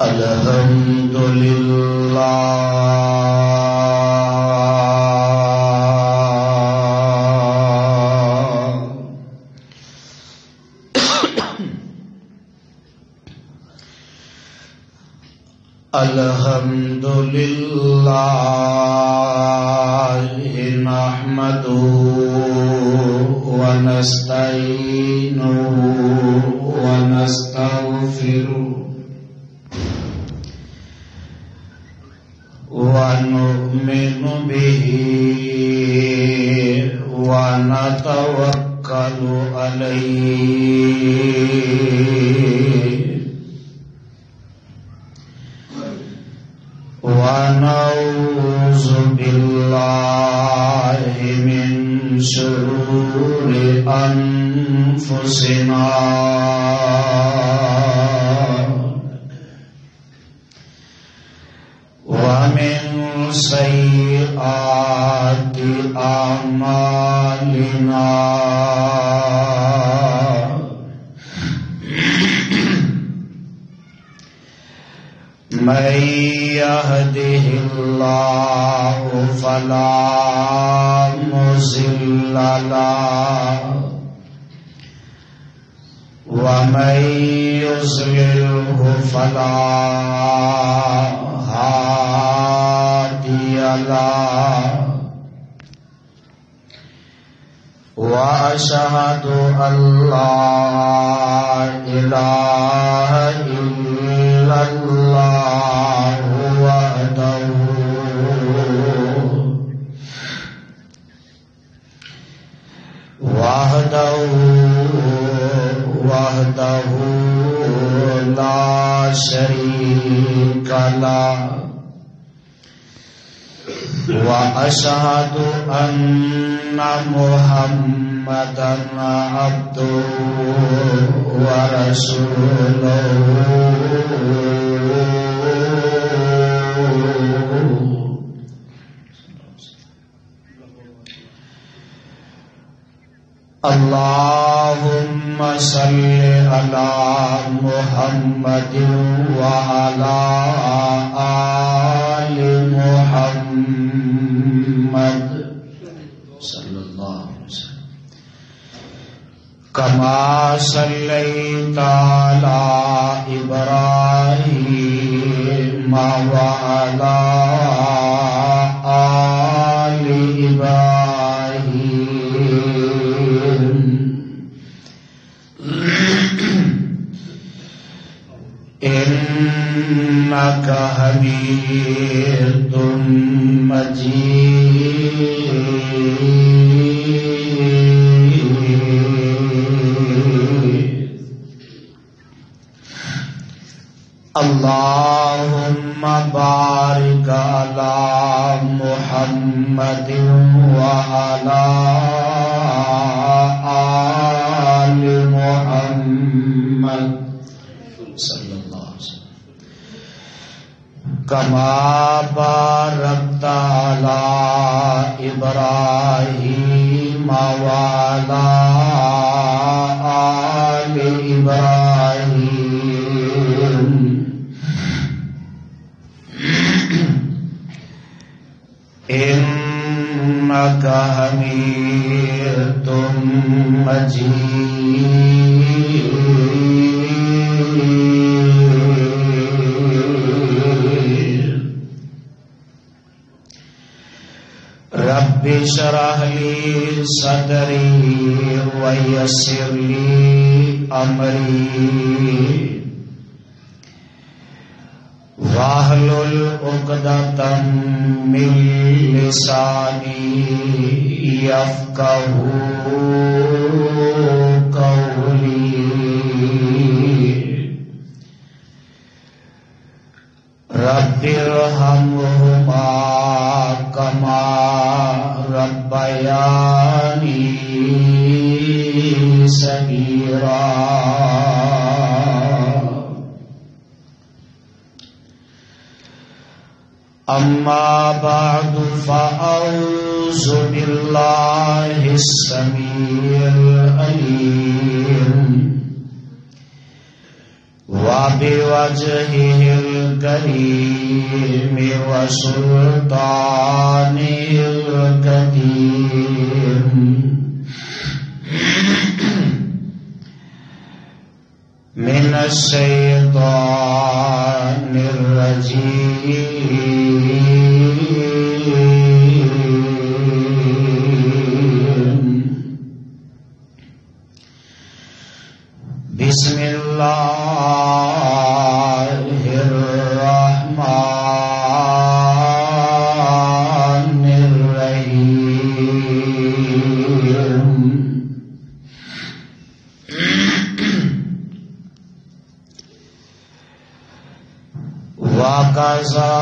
الحمد لله نحمده ونستعينه ونستغفره ونؤمن به ونتوكل عليه ونعوذ بالله من شرور أنفسنا ومن سيئات أعمالنا من يهده الله فلا مضل له ومن يضلل فلا هادي له وأشهد أن لا إله إلا الله وحده لا شريك له وأشهد أن محمدا عبده ورسوله اللهم صل على محمد وعلى آل محمد صلى الله عليه وسلم كما صليت على إبراهيم وعلى آل إبراهيم إنك حميد مجيد اللهم بارك على محمد وعلى آل محمد صلى الله عليه وسلم كما باركت على إبراهيم وعلى آل إبراهيم إنك حميد مجيد رب اشرح لي صدري ويسر لي أمري واحلل عقدة من لساني يفقهوا قولي رب ارحمهما كما ربياني صغيرا أما بعد فأعوذ بالله السميع العليم وبوجهه الكريم وسلطانه القديم من الشيطان الرجيم بسم الله الرحمن الرحيم وَقَضَى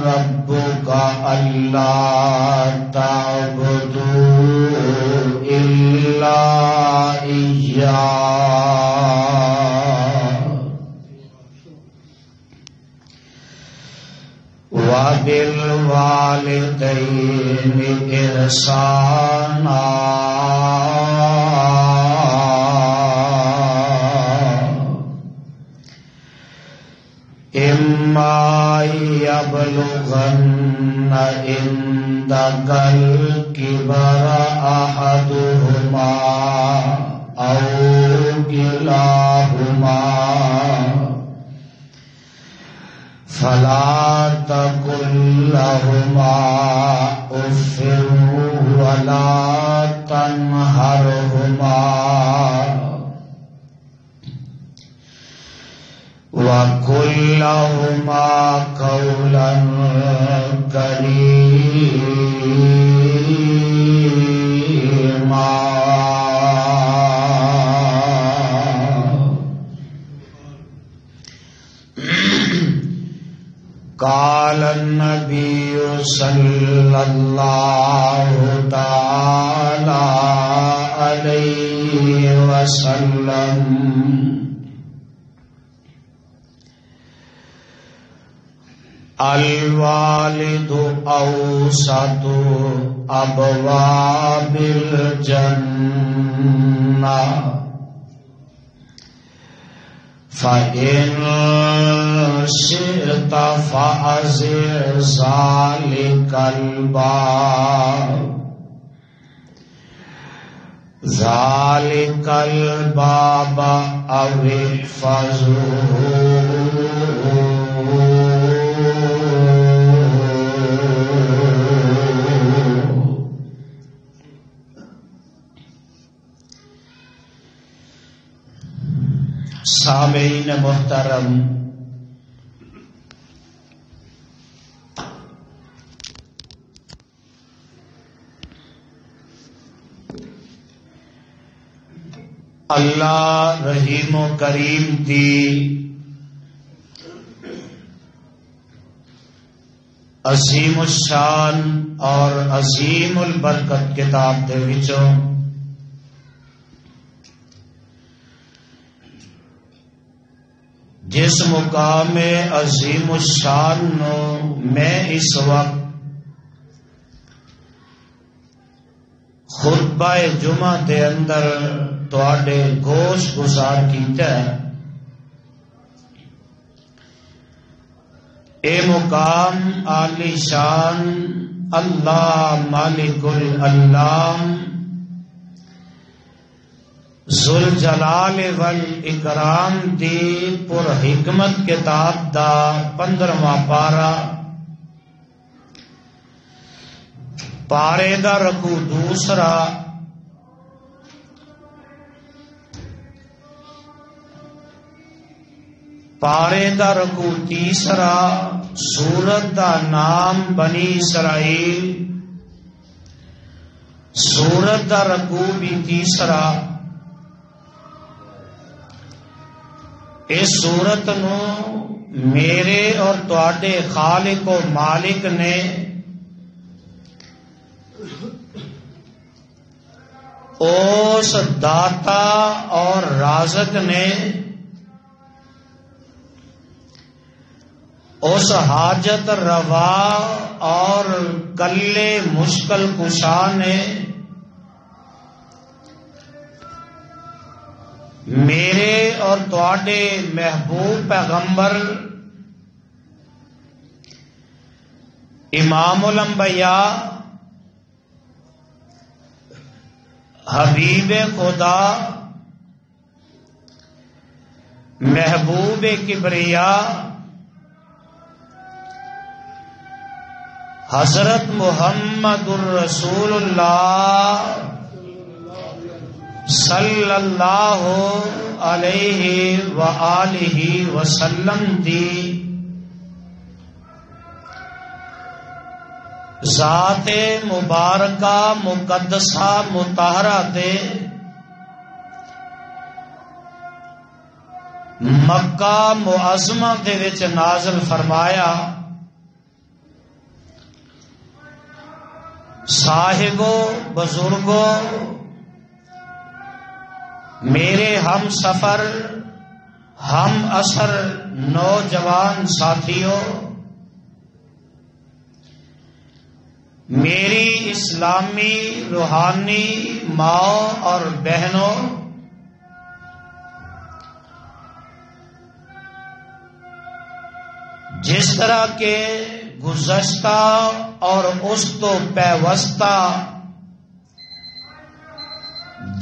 رَبُّكَ أَلَّا تَعْبُدُوا إِلَّا إِيَّاهُ وَبِالْوَالِدَيْنِ إِحْسَانًا إما يبلغن عندك الكبر أحدهما أو كلاهما فلا تقل لهما أف ولا تنهرهما وَقُل لَّهُمَا قَوْلًا كَرِيمًا قال النبي صلى الله تعالى عليه وسلم الوالد اوسط ابواب الجنہ فإن شئت فأزر ذلك الباب أو احفظه سامعین محترم، اللہ رحیم و کریم دی عظیم الشان اور عظیم البرکت کتاب دے وچوں جس مقام عظیم الشان نو میں اس وقت خطبہ جمعہ دے اندر تواڈے گوش گزار کیتا ہے، اے مقام عالی شان اللہ مالک الانام ذوالجلال والاکرام دی پر حکمت کتاب دا 15واں پارا، پارے دا رکوع دوسرا، پارے دا رکوع تیسرا، سورت دا نام بنی اسرائیل، سورت دا رکوع بھی تیسرا۔ اس سورت نو میرے اور تواڈے خالق و مالک نے اس داتا اور رازق نے اس حاجت روا اور کلے مشکل کشا نے میرے اور تواڈے محبوب پیغمبر امام الانبیاء حبیب خدا محبوب کبریا حضرت محمد الرسول اللہ صلی اللہ علیہ وآلہ وسلم دی ذات مبارکہ مقدسہ مطہرہ تے مکہ معظمہ دے وچ نازل فرمایا۔ صاحبو بزرگو میرے ہم سفر ہم اثر نوجوان ساتھیوں، میری اسلامی روحانی ماں اور بہنوں، جس طرح کے گزشتہ اور اس تو پیوستہ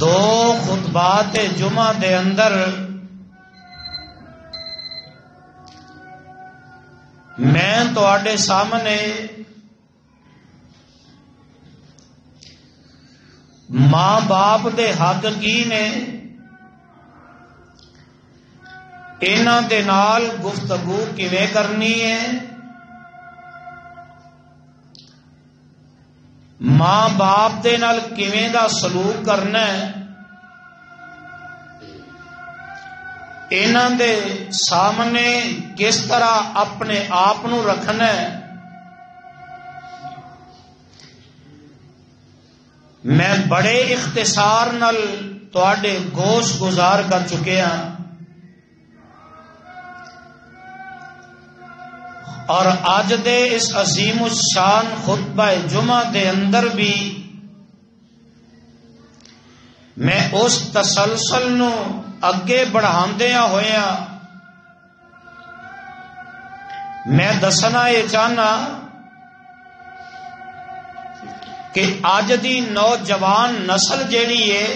دو خطبات جمعہ دے اندر میں تواڈے سامنے ماں باپ دے حق کی نے انہاں دے نال گفتگو کیویں کرنی ہے، ماں باپ دے نال کیویں دا سلوک کرنا ہے، انہاں دے سامنے کس طرح اپنے آپ نو رکھنا ہے، میں بڑے اختصار نال تواڈے گوش گزار کر چکے ہاں، اور اج دے اس عظیم الشان خطبہ جمعہ دے اندر بھی میں اس تسلسل نو اگے بڑھاندیاں ہویا میں دسنا یہ چاہنا کہ اج دی نوجوان نسل جیڑی ہے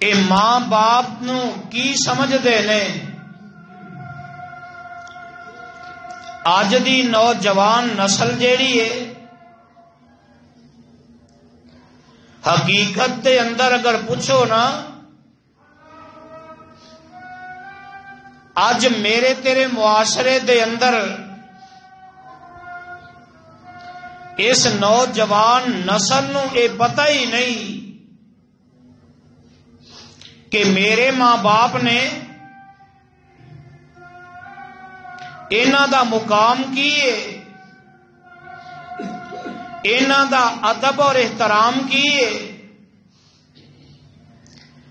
اے ماں باپ نو کی سمجھدے نے، اج دی نوجوان نسل جیڑی ہے حقیقت دے اندر اگر پوچھو نا، اج میرے تیرے معاشرے دے اندر اس نوجوان نسل نو اے پتہ ہی نہیں کہ میرے ماں باپ نے انہاں دا مقام کی ہے، انہاں دا ادب اور احترام کی ہے،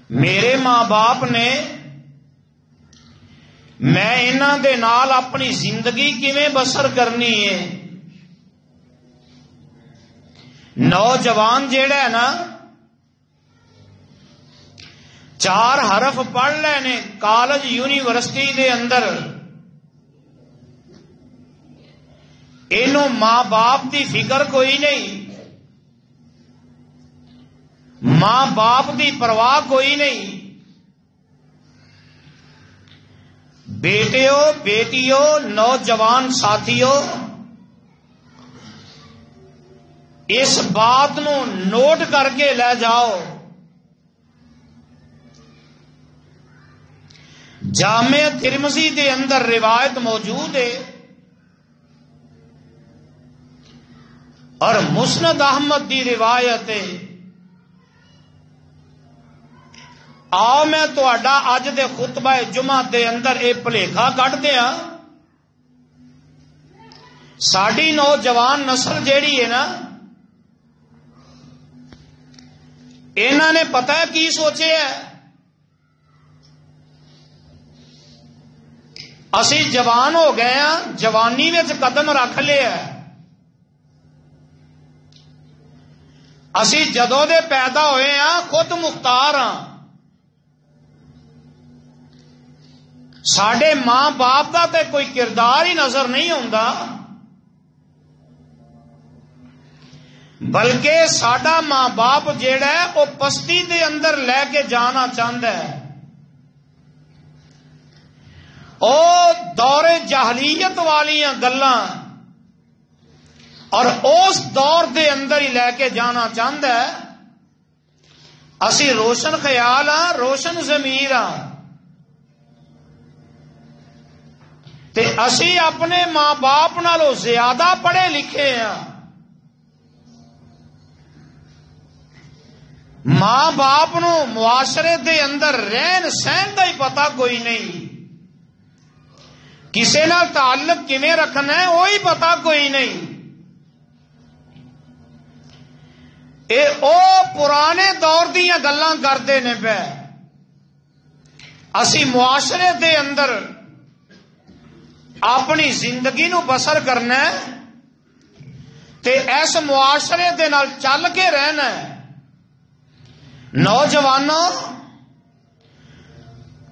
میرے ماں باپ نے میں انہاں دے نال اپنی زندگی کیویں بسر کرنی ہے۔ نوجوان جیڑا ہے نا 4 حرف پڑھ لینے کالج یونیورسٹی دے اندر، اینوں ماں باپ دی فکر کوئی نہیں، ماں باپ دی پرواہ کوئی نہیں، بیٹیوں بیٹیوں نوجوان ساتھیوں اس بات نو نوٹ کر کے لے جاؤ، جامع ترمذی دے اندر روایت موجود ہے اور مسند احمد دی روایت ہے۔ آؤ میں تہاڈا اج دے خطبہ جمعہ دے اندر اے بھلیکھا کڈ دیاں، ساڈی نوجوان نسل جیڑی ہے نا انہاں نے پتہ ہے کی سوچے ہے، اسی جوان ہو گئے ہیں، جوانی وچ قدم رکھ لیا، اسی جدوں دے پیدا ہوئے ہیں خود مختار ہاں، ساڈے ماں باپ دا تے کوئی کردار ہی نظر نہیں آتا، بلکہ ساڈا ماں باپ جیڑا ہے وہ پستی دے اندر لے کے جانا چاہتا ہے، او دور جاہلیت والیاں گلاں اور اس دور دے اندر ہی لے کے جانا چاہتا ہے۔ اسی روشن خیال ہاں، روشن ضمیر ہاں، تے اسی اپنے ماں باپ نالوں زیادہ پڑھے لکھے ہاں۔ ماں باپ نو معاشرے دے اندر رہن سہن دا ہی پتہ کوئی نہیں، کسے نال تعلق کیویں رکھنا ہے وہی پتہ کوئی نہیں۔ اے او پرانے دور دیاں گلاں کرتے نے پے، اسی معاشرے دے اندر اپنی زندگی نو بسر کرنا ہے تے اس معاشرے دے نال چل کے رہنا ہے۔ نوجوانوں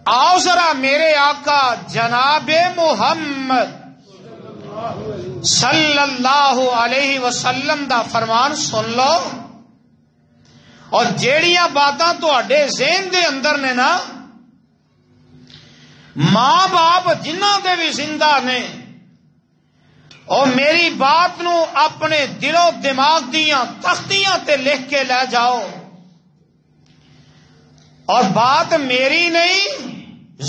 آؤ ذرا میرے آقا جناب محمد صلی اللہ علیہ وسلم دا فرمان سن لو، اور جیڑیاں باتاں تواڈے ذہن دے اندر نے نا، ماں باپ جنہاں دے بھی زندہ نے، اور میری بات نو اپنے دل و دماغ دیاں تختیاں تے لکھ کے لے جاؤ، اور بات میری نہیں،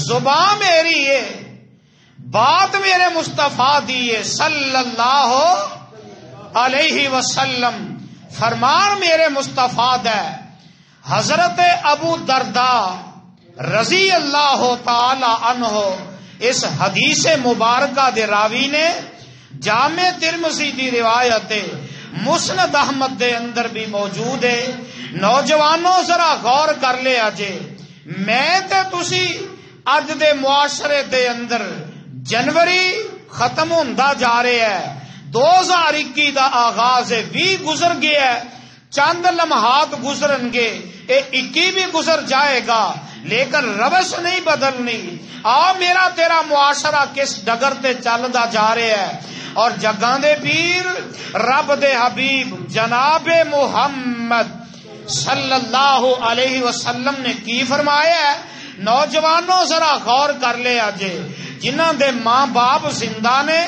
زبان میری ہے، بات میرے مصطفیٰ دی ہے صلی اللہ علیہ وسلم، فرمان میرے مصطفیٰ ہے۔ حضرت ابو درداء رضی اللہ تعالی عنہ اس حدیث مبارکہ دے راوی نے جامع ترمذی دی روایت مسند احمد دے اندر بھی موجود ہے۔ نوجوانوں ذرا غور کر لے اجے، میں تے تسی اج دے معاشرے دے اندر جنوری ختم ہوندا جا رہا ہے، 2021 دا آغاز ہے، 20 گزر گیا ہے، چند لمحات گزرن گے، اے 21 بھی گزر جائے گا، لیکن روش نہیں بدلنی۔ آ میرا تیرا معاشرہ کس ڈگر تے چلدا جا رہا ہے، اور جگاں دے پیر رب دے حبیب جناب محمد صلی اللہ علیہ وسلم نے کی فرمایا ہے۔ نوجوانوں ذرا غور کر لے اجے، جنہاں دے ماں باپ زندہ نے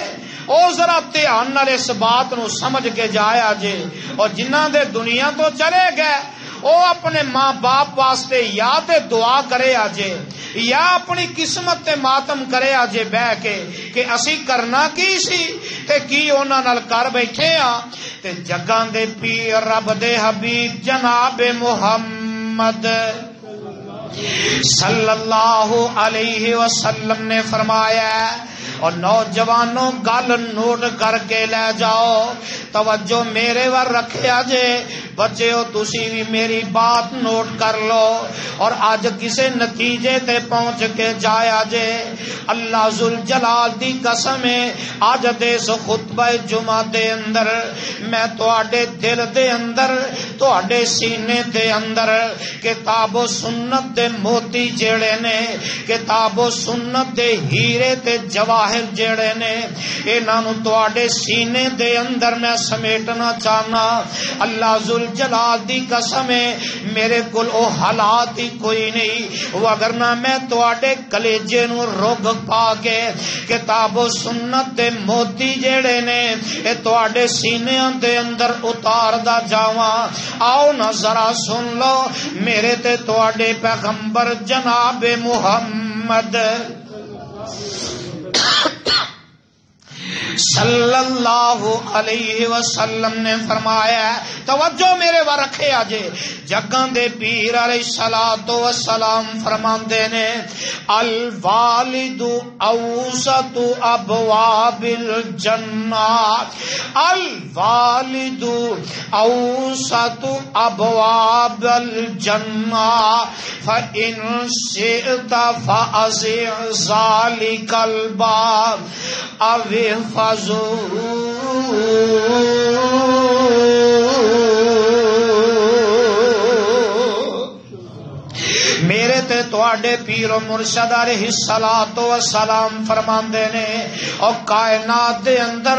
او ذرا دھیان نال اس بات نو سمجھ کے جایا جے، اور جنہاں دے دنیا تو چلے گئے او اپنے ماں باپ واسطے یا تے دعا کرے آجے یا اپنی قسمت تے ماتم کرے آجے بہ کے کہ اسی کرنا کی سی تے کی انہاں نال کر بیٹھے ہاں۔ تے جگاں دے پیر رب دے حبیب جناب محمد صلی اللہ علیہ وسلم نے فرمایا، اور نوجوانوں گل نوٹ کر کے لے جاؤ، توجہ میرے ور رکھیا جے، بچیو تسی بھی میری بات نوٹ کر لو اور آج کسے نتیجے تے پہنچ کے جایا جے۔ اللہ ذوالجلال دی قسم ہے، آج دے اس خطبہ جمعہ دے اندر میں تواڈے دل دے اندر تواڈے سینے دے اندر کتاب و سنت دے موتی جڑے نے، کتاب و سنت دے ہیرے تے جواہر جڑے نے، انہاں نوں تواڈے سینے دے اندر میں سمیٹنا چاہنا۔ اللہ ذوالجلال دی قسم ہے میرے کول او حالات ہی کوئی نہیں، وگرنہ میں تواڈے کلیجے نوں رگ پا کے کتاب و سنت دے موتی جڑے نے اے تواڈے سینیاں دے اندر اتاردا جاواں۔ آؤ نہ ذرا سن لو میرے تے تواڈے پیغمبر جناب محمد صلی اللہ علیہ وسلم نے فرمایا، توجہ میرے ور رکھے آجے، جگاں دے پیر علیہ الصلوۃ والسلام فرماندے نے، الوالد اوسط ابواب الجنہ، الوالد اوسط ابواب الجنہ، فإن شئت فأزع ذلك الباب او میرے تے تواڈے پیر و مرشد علیہ الصلوۃ والسلام فرماندے نے او کائنات دے اندر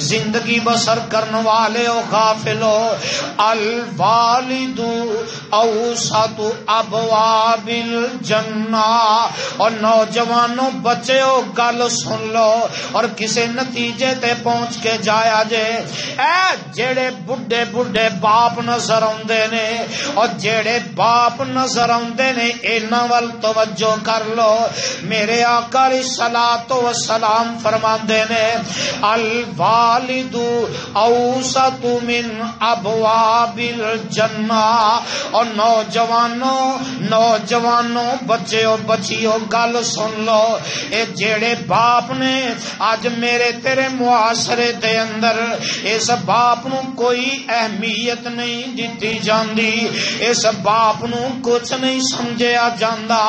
زندگی بسر کرن والے او غافلو الوالد اوسط ابواب الجنہ، اور نوجوانوں بچیو گل سن لو اور کسے نتیجے تے پہنچ کے جایا جے۔ اے جڑے بڈھے بڈھے باپ نظر آندے نے اور جڑے باپ نظر آندے نے انہاں ول توجہ کر لو۔ میرے آقا علیہ الصلوۃ والسلام فرماندے نے الوالد اوسط من ابواب الجنہ، اور نوجوانوں بچیو بچیو گل سن لو، اے جڑے باپ نے اج میرے تیرے معاشرے دے اندر اس باپ نو کوئی اہمیت نہیں دتی جاندی، اس باپ نو کچھ نہیں سمجھیا جاندا،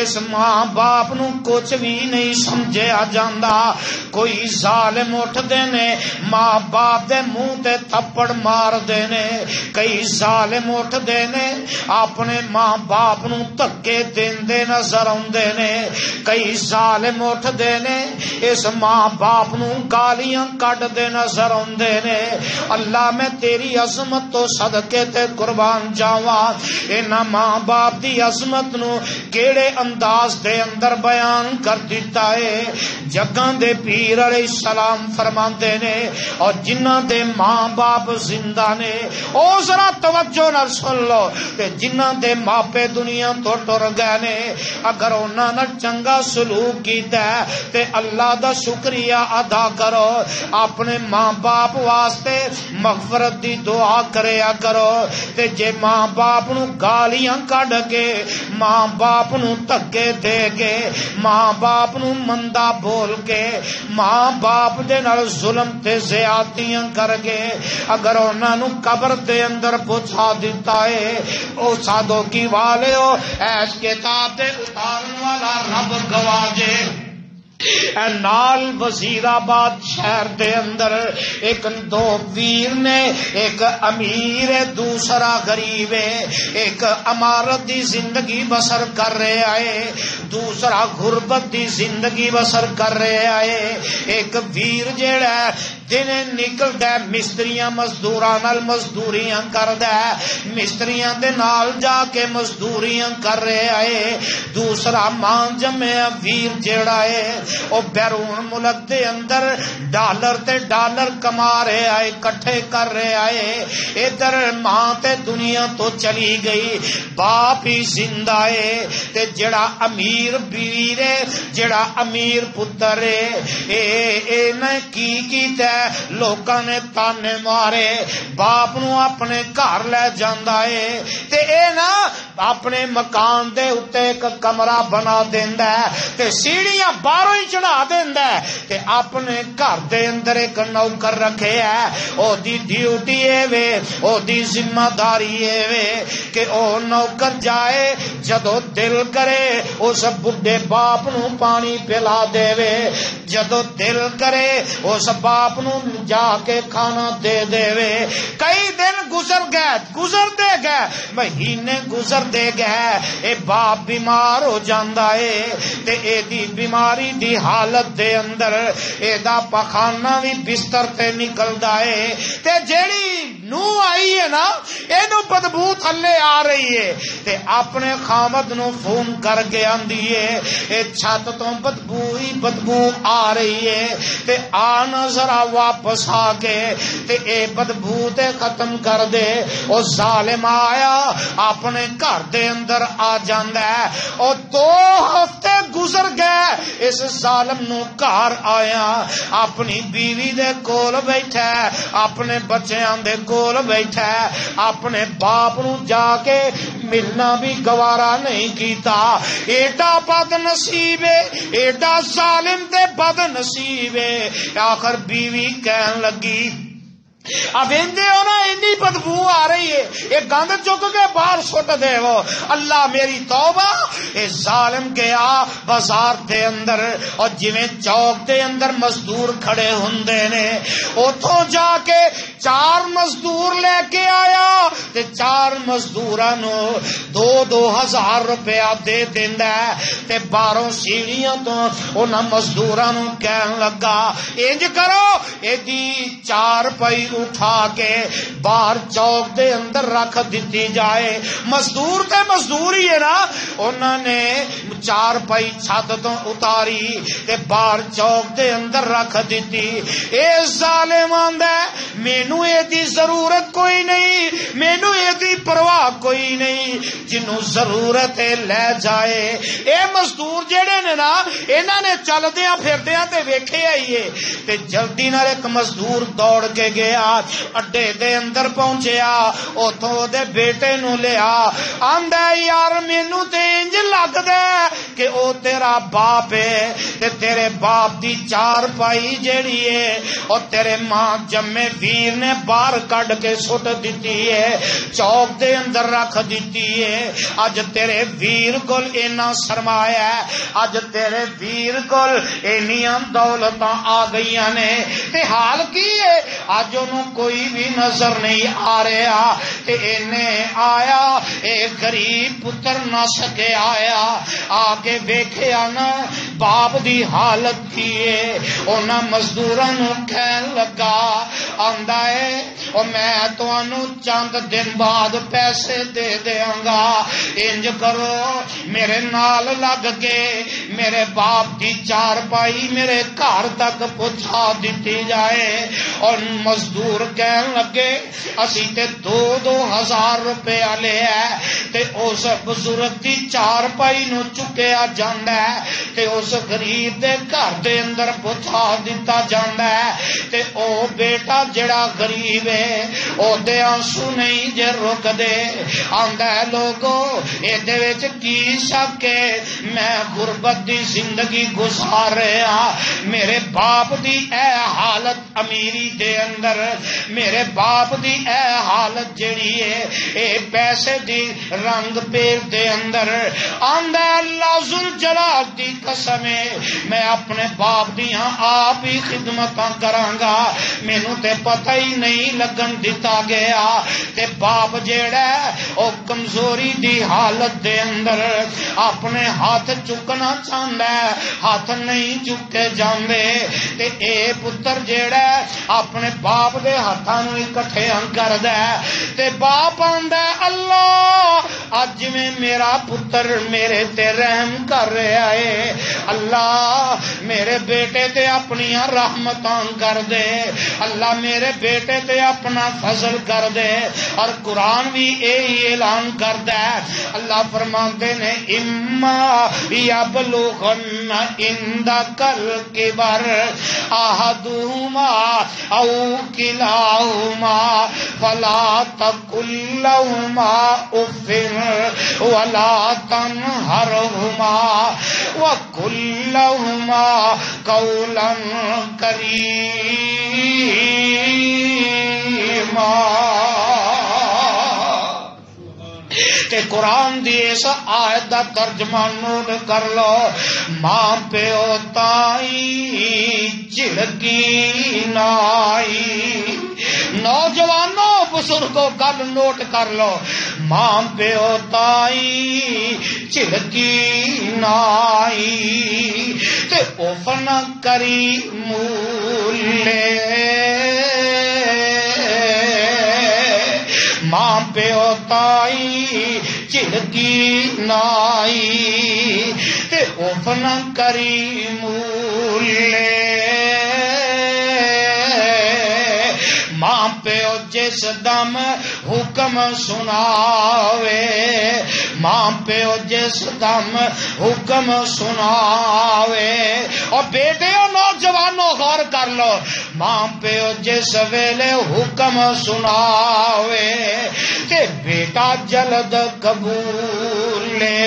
اس ماں باپ نو کچھ بھی نہیں سمجھیا جاندا۔ کوئی ظالم اٹھ دے نے ماں باپ دے منہ تے تھپڑ مار دے نے، کئی ظالم اٹھ دے نے اپنے ماں باپ نو دھکے دیندے نظر آندے نے، کئی ظالم اٹھ دے نے اس ماں باپ نو گالیاں کڈ دے نظر آندے نے۔ اللہ میں تیری عظمت تو صدقے تے قربان جاواں، انہاں ماں باپ دی عظمت نو کیڑے انداز دے اندر بیان کر دیتا ہے۔ جگاں دے پیر علیہ السلام فرماندے نے اور جنہاں دے ماں باپ زندہ نے او ذرا توجہ نال سن لو، تے جنہاں دے ماپے دنیا تو ٹر گئے نے اگر انہاں نال چنگا سلوک کیتا ہے تے اللہ دا شکریہ ادا کرو، اپنے ماں باپ واسطے مغفرت دی دعا کریا کرو۔ تے جے ماں باپ نو گالیاں کڈ کے، ماں باپ نو دھکے دے کے، ماں باپ نو مندا بول کے، ماں باپ دے نال ظلم تے زیادتیاں کر کے اگر انہاں نو قبر دے اندر پہنچا دیتا ہے، او سادو کی والیو ایس کتاب دے اتارن والا رب گواجے۔ نال وزیر آباد شہر دے اندر ایک دو ویر نے، ایک امیر ہے دوسرا غریب ہے، ایک امارت دی زندگی بسر کر رہے آئے، دوسرا غربت دی زندگی بسر کر رہے آئے۔ ایک ویر جیڑا ہے دن نکلدا ہے مستریاں مزدوراں نال مزدوریاں کردا ہے، مستریاں دے نال جا کے مزدوریاں کر رہے آئے۔ دوسرا ماں جمع ویر جیڑا ہے او بیرون ملک دے اندر ڈالر تے ڈالر کما رہے آئے، کٹھے کر رہے آئے۔ ادھر ماں تے دنیا تو چلی گئی، باپ ہی زندہ ہے، تے جڑا امیر ویر ہے، جڑا امیر پتر ہے، اے نہ کی کیتا ہے، لوکاں نے تانے مارے، باپ نو اپنے گھر لے جاندا ہے تے اے نا اپنے مکان دے اتے ایک کمرہ بنا دیندا ہے تے سیڑھیاں باہروں ہی چڑھا دیندا ہے تے اپنے گھر دے اندر ایک نوکر رکھے ہے، او دی ڈیوٹی اے وے، او دی ذمہ داری اے وے کہ او نوکر جائے جدو دل کرے اس بڈھے باپ نو پانی پلا دے وے، جدو دل کرے اس باپ نو جا کے کھانا دے دے وے۔ کئی دن گزرتے گئے مہینے گزرتے گئے، اے باپ بیمار ہو جاندا ہے تے اے دی بیماری دی حالت دے اندر اے دا پخانہ بھی بستر تے نکلدا ہے تے جیڑی نو آئی ہے نا اینو بدبو تھلے آ رہی ہے تے اپنے خامد نو فون کر کے آندی ہے اے چھت تو بدبو ہی بدبو آ رہی ہے تے آنا ذرا واپس آ کے تے اے بدبو تے ختم کر دے۔ او ظالم آیا اپنے گھر دے اندر آ جاندا ہے، او 2 ہفتے گزر گئے اس ظالم نو گھر آیا، اپنی بیوی دے کول بیٹھا ہے، اپنے بچیاں دے کول بیٹھا ہے، اپنے باپ نو جا کے ملنا بھی گوارا نہیں کیتا۔ ایڈا بد نصیب ہے، ایڈا ظالم تے بد نصیب ہے۔ آخر بیوی کہن لگی اب اندے ہونا انی بدبو آ رہی ہے، یہ گند چک کے باہر سٹ دے وہ۔ اللہ میری توبہ، اے ظالم گیا بازار دے اندر اور جویں چوک دے اندر مزدور کھڑے ہوندے نے، اتھوں جا کے 4 مزدور لے کے آیا تے 4 مزدوراں نو 2-2000 روپیہ دے دیندا تے باہروں سیڑھیاں تو انہاں مزدوراں نو کہن لگا انج کرو ایدی 4 پائی اٹھا کے باہر چوک دے اندر رکھ دتی جائے. مزدور تے مزدور ہی ہے نا. انہاں نے 4 پائی چھت تو اتاری تے باہر چوک دے اندر رکھ دیتی. اے ظالم آندا مینوں اے دی ضرورت کوئی نہیں, مینوں اے دی پرواہ کوئی نہیں, جنوں ضرورت ہے لے جائے. اے مزدور جڑے نے نا انہاں نے چلدیاں پھردیاں تے ویکھیا ہی ہے تے جلدی نال ایک مزدور دوڑ کے گیا اڈے دے اندر پہنچیا, اوتھوں دے بیٹے نو لیا. آندا یار مینوں تے انج لگدا کہ او تیرا باپ ہے تے تیرے باپ دی 4 پائی جیڑی ہے او تیرے ماں جمے ویر نے باہر کڈ کے سٹ دتی ہے, چوک دے اندر رکھ دتی ہے. اج تیرے ویر کول اینا سرمایہ ہے, اج تیرے ویر کول اینیاں دولتاں آ گئیاں نے تے حال کی ہے اج اونوں کوئی بھی نظر نہیں آ رہا تے اینے آیا اے غریب پتر نس کے آیا آ کے ویکھیا نا باپ دی حالت کی ہے. انہاں مزدوراں نو کہن لگا آندا ہے او میں تانوں چند دن بعد پیسے دے دیاں گا, انج کرو میرے نال لگ کے میرے باپ دی 4 پائی میرے گھر تک پہنچا دیتی جائے. اور مزدور کہن لگے اسی تے 2-2000 روپیہ لے ہے تے اس بزرگ دی 4 پائی نو چکیا جاندا ہے تے اس غریب دے گھر دے اندر پہنچا دیتا جاندا ہے تے او بیٹا جڑا غریب ہے او دے آنسو نہیں جے رک دے. آندا ہے لوگو اے دے وچ کی شک ہے, میں غربت دی زندگی گزار رہا, میرے باپ دی اے حالت امیری دے اندر, میرے باپ دی اے حالت جڑی ہے اے پیسے دی رنگ پیر دے اندر. آندا اللہ ذوالجلال دی قسم ہے میں اپنے باپ دیاں آپ ہی خدمتاں کراں گا, مینوں تے پتہ ہی نہیں لگن دتا گیا تے باپ جیڑا او کمزوری دی حالت دے اندر اپنے ہاتھ چکنا چاہندا ہے, ہاتھ نہیں چکے جاندے تے اے پتر جیڑا اپنے باپ دے ہاتھاں نوں اکٹھے کردا ہے تے باپ آندا اللہ اج میں میرا پتر میرے تے رحم کر رہا ہے, اللہ میرے بیٹے تے اپنی رحمتاں کر دے, اللہ میرے بیٹے تے اپنا فضل کر دے. اور قرآن بھی یہی اعلان کردا ہے, اللہ فرماتے نے اما یبلغن عندک الکبر احدہما او کلاہما فلا تقل لہما اف ولا تنہرہما وقل لہما قولا کریما. تے قرآن دی اس آیت دا ترجمہ نوٹ کر لو, ماں پیو تائی چڑکی نائی. نوجوانوں بزرگوں گل نوٹ کر لو, ماں پیو تائی چڑکی نائی تے اوف نہ کری مولے. ماں پیو تائی چڑکی نائی تے اوف نہ کری مولے. ماں پیو جس دم حکم سناوے, ماں پیو جس دم حکم سناوے. اور بیٹے اور نوجوانوں غور کر لو, ماں پیو جس ویلے حکم سناوے تے بیٹا جلد قبول لے.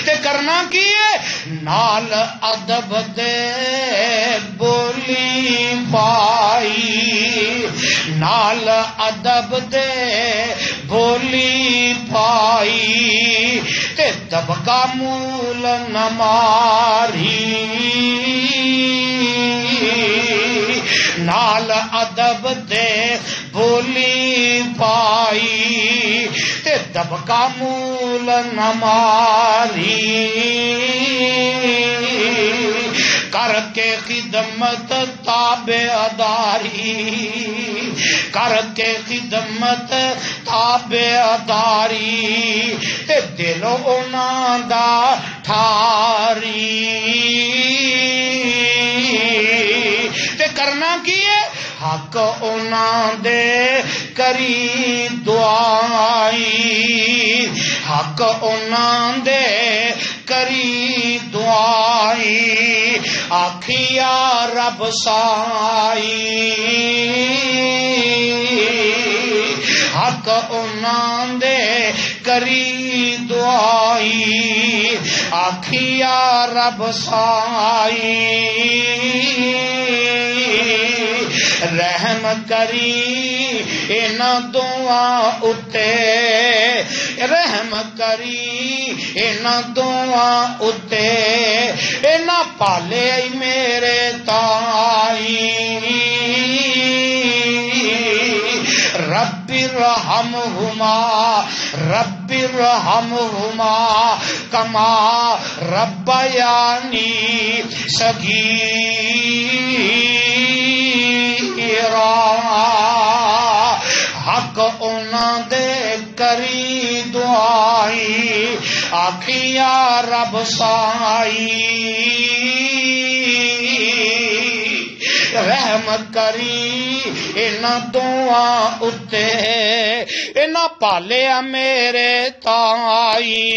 تے کرنا کی ہے نال ادب دے بولی پائی, نال ادب دے بولی پائی تے دبکا مول نہ ماری. نال ادب دے بولی پائی تے دبکا مول نہ ماری کر کے خدمت تابعداری کر کے خدمت تابعداری تے دل انہاں دا ٹھاری تے کرنا کی ہے حق انہاں دے کری دعائی حق انہاں دے کری دعائی آکھیا رب سائی حق انہاں دے کری دعائی آکھیا رب سائی رحم کری انہاں دعاں اتے رحم کری انہاں دعاں اتے انہاں پالے میرے تائی رب ارحمہما رب ارحمہما کما ربیانی صغیرا حق انہاں دے کری دعائی آکھیا رب سائی رحم کری انہاں دعاں اتے انہاں پالیا میرے تائی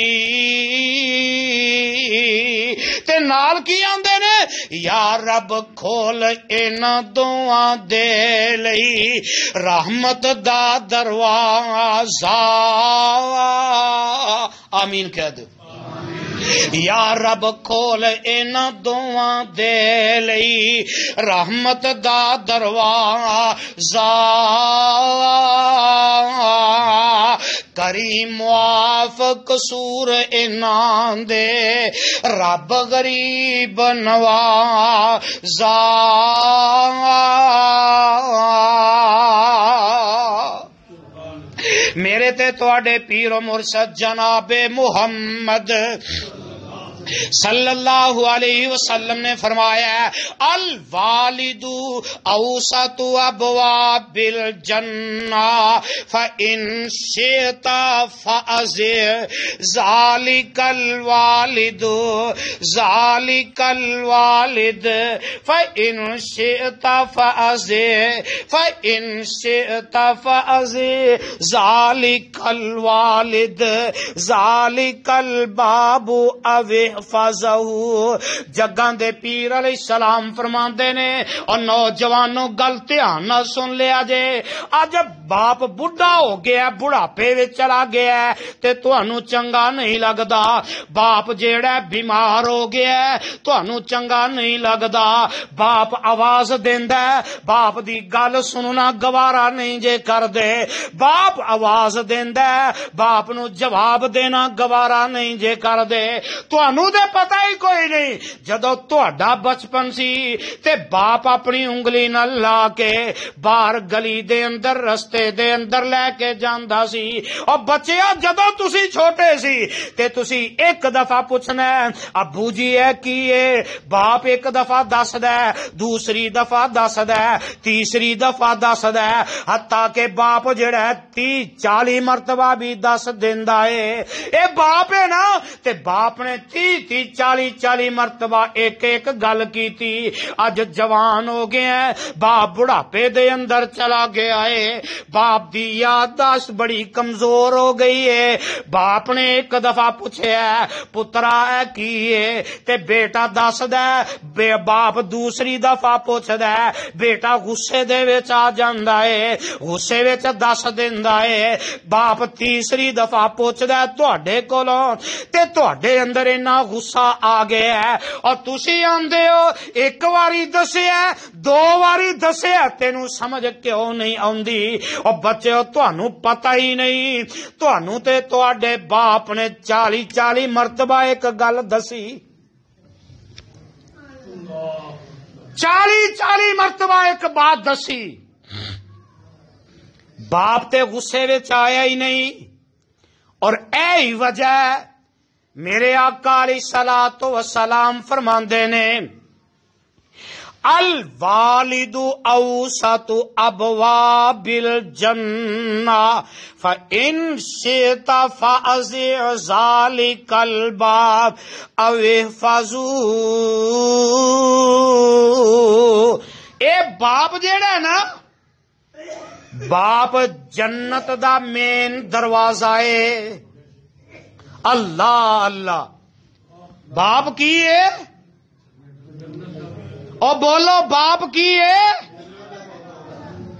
تے نال کی آندے نے یا رب کھول انہاں دعاں دے لئی رحمت دا دروازہ آمین کہہ دو یا رب کھول انہاں دعاں دے لئی رحمت دا دروازہ کریم معاف قصور انہاں دے رب غریب نوازا میرے تے تواڈے پیر و مرشد جناب محمد صلی اللہ علیہ وسلم نے فرمایا الوالد اوسط ابواب الجنہ فإن شئت فأزر ذلك الوالد ذلك الوالد فإن شئت فأزر فإن شئت فأزر ذلك الوالد ذلك الباب اوے فازہو جگاں دے پیر علیہ السلام فرماندے نے اور نوجوانوں گل دھیان نال سن لیا جے اج باپ بڈھا ہو گیا بڑھاپے وچ چلا گیا تے تانوں چنگا نہیں لگدا باپ جیڑا بیمار ہو گیا تانوں چنگا نہیں لگدا باپ آواز دیندا باپ دی گل سننا گوارا نہیں جے کردے باپ آواز دیندا باپ نو جواب دینا گوارا نہیں جے کردے تانوں دے پتہ ہی کوئی نہیں جدو تہاڈا بچپن سی تے باپ اپنی انگلی نال لا کے باہر گلی دے اندر رستے دے اندر لے کے جاندا سی اور بچیا جدو تسی چھوٹے سی تے تسی ایک دفعہ پوچھنا ابو جی ہے کی ہے باپ ایک دفعہ دسدا دوسری دفعہ دسدا تیسری دفعہ دسدا حتیٰ کہ باپ جڑا 30-40 مرتبہ بھی دس دیندا ہے اے باپ ہے نا تے باپ نے 30-40 مرتبہ ایک ایک گل کی تھی اج جوان ہو گئے ہیں باپ بڑھاپے دے اندر چلا گیا ہے باپ دی یادداشت بڑی کمزور ہو گئی ہے باپ نے ایک دفعہ پوچھا پترا ہے کی ہے تے بیٹا دس دے باپ دوسری دفعہ پوچھدا ہے بیٹا غصے دے وچ آ جاندا ہے غصے وچ دس دیندا ہے باپ تیسری دفعہ پوچھدا ہے تواڈے کولوں تے تواڈے اندر اتنا غصہ آ گیا ہے اور تسی آندے ہو ایک واری دسیا 2 واری دسیا تینوں سمجھ کیوں نہیں آندی اور بچے تانوں پتہ ہی نہیں تانوں تے تواڈے باپ نے 40 مرتبہ ایک گل دسی 40 مرتبہ ایک بات دسی، باپ تے غصے وچ آیا ہی نہیں، اور اے ہی وجہ ہے میرے آقا علیہ الصلوۃ والسلام فرماندے نے الوالد اوسط ابواب الجنہ فإن شئت فأزع ذلك الباب او احفظو۔ اے باپ جیڑا ہے نا، باپ جنت دا مین دروازہ ہے۔ اللہ اللہ، باپ کی ہے؟ او بولو باپ کی ہے؟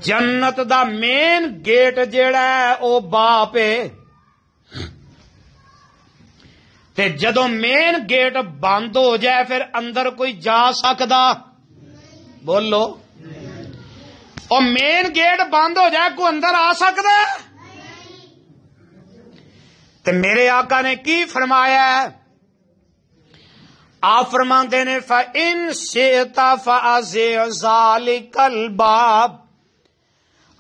جنت دا مین گیٹ جیڑا ہے او باپ ہے۔ تے جدو مین گیٹ بند ہو جائے پھر اندر کوئی جا سکدا؟ بولو، او مین گیٹ بند ہو جائے کوئی اندر آ سکدا ہے؟ تے میرے آقا نے کی فرمایا ہے؟ آپ فرماندے نے فَإِن شِئْتَ فَأَزِعْ ذَلِكَ الْبَابَ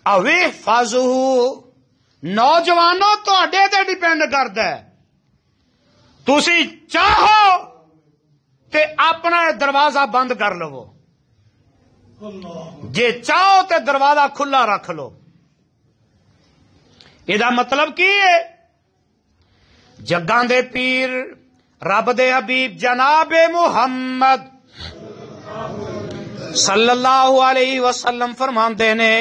اَوْ احْفَظْهُ۔ نوجوانوں تہاڈے تے ڈیپینڈ کردا ہے، تسی چاہو تے اپنا دروازہ بند کر لو، جے چاہو تے دروازہ کھلا رکھ لو۔ یہ مطلب کی ہے؟ جگاں دے پیر رب دے حبیب جناب محمد صلی اللہ علیہ وسلم فرماندے نے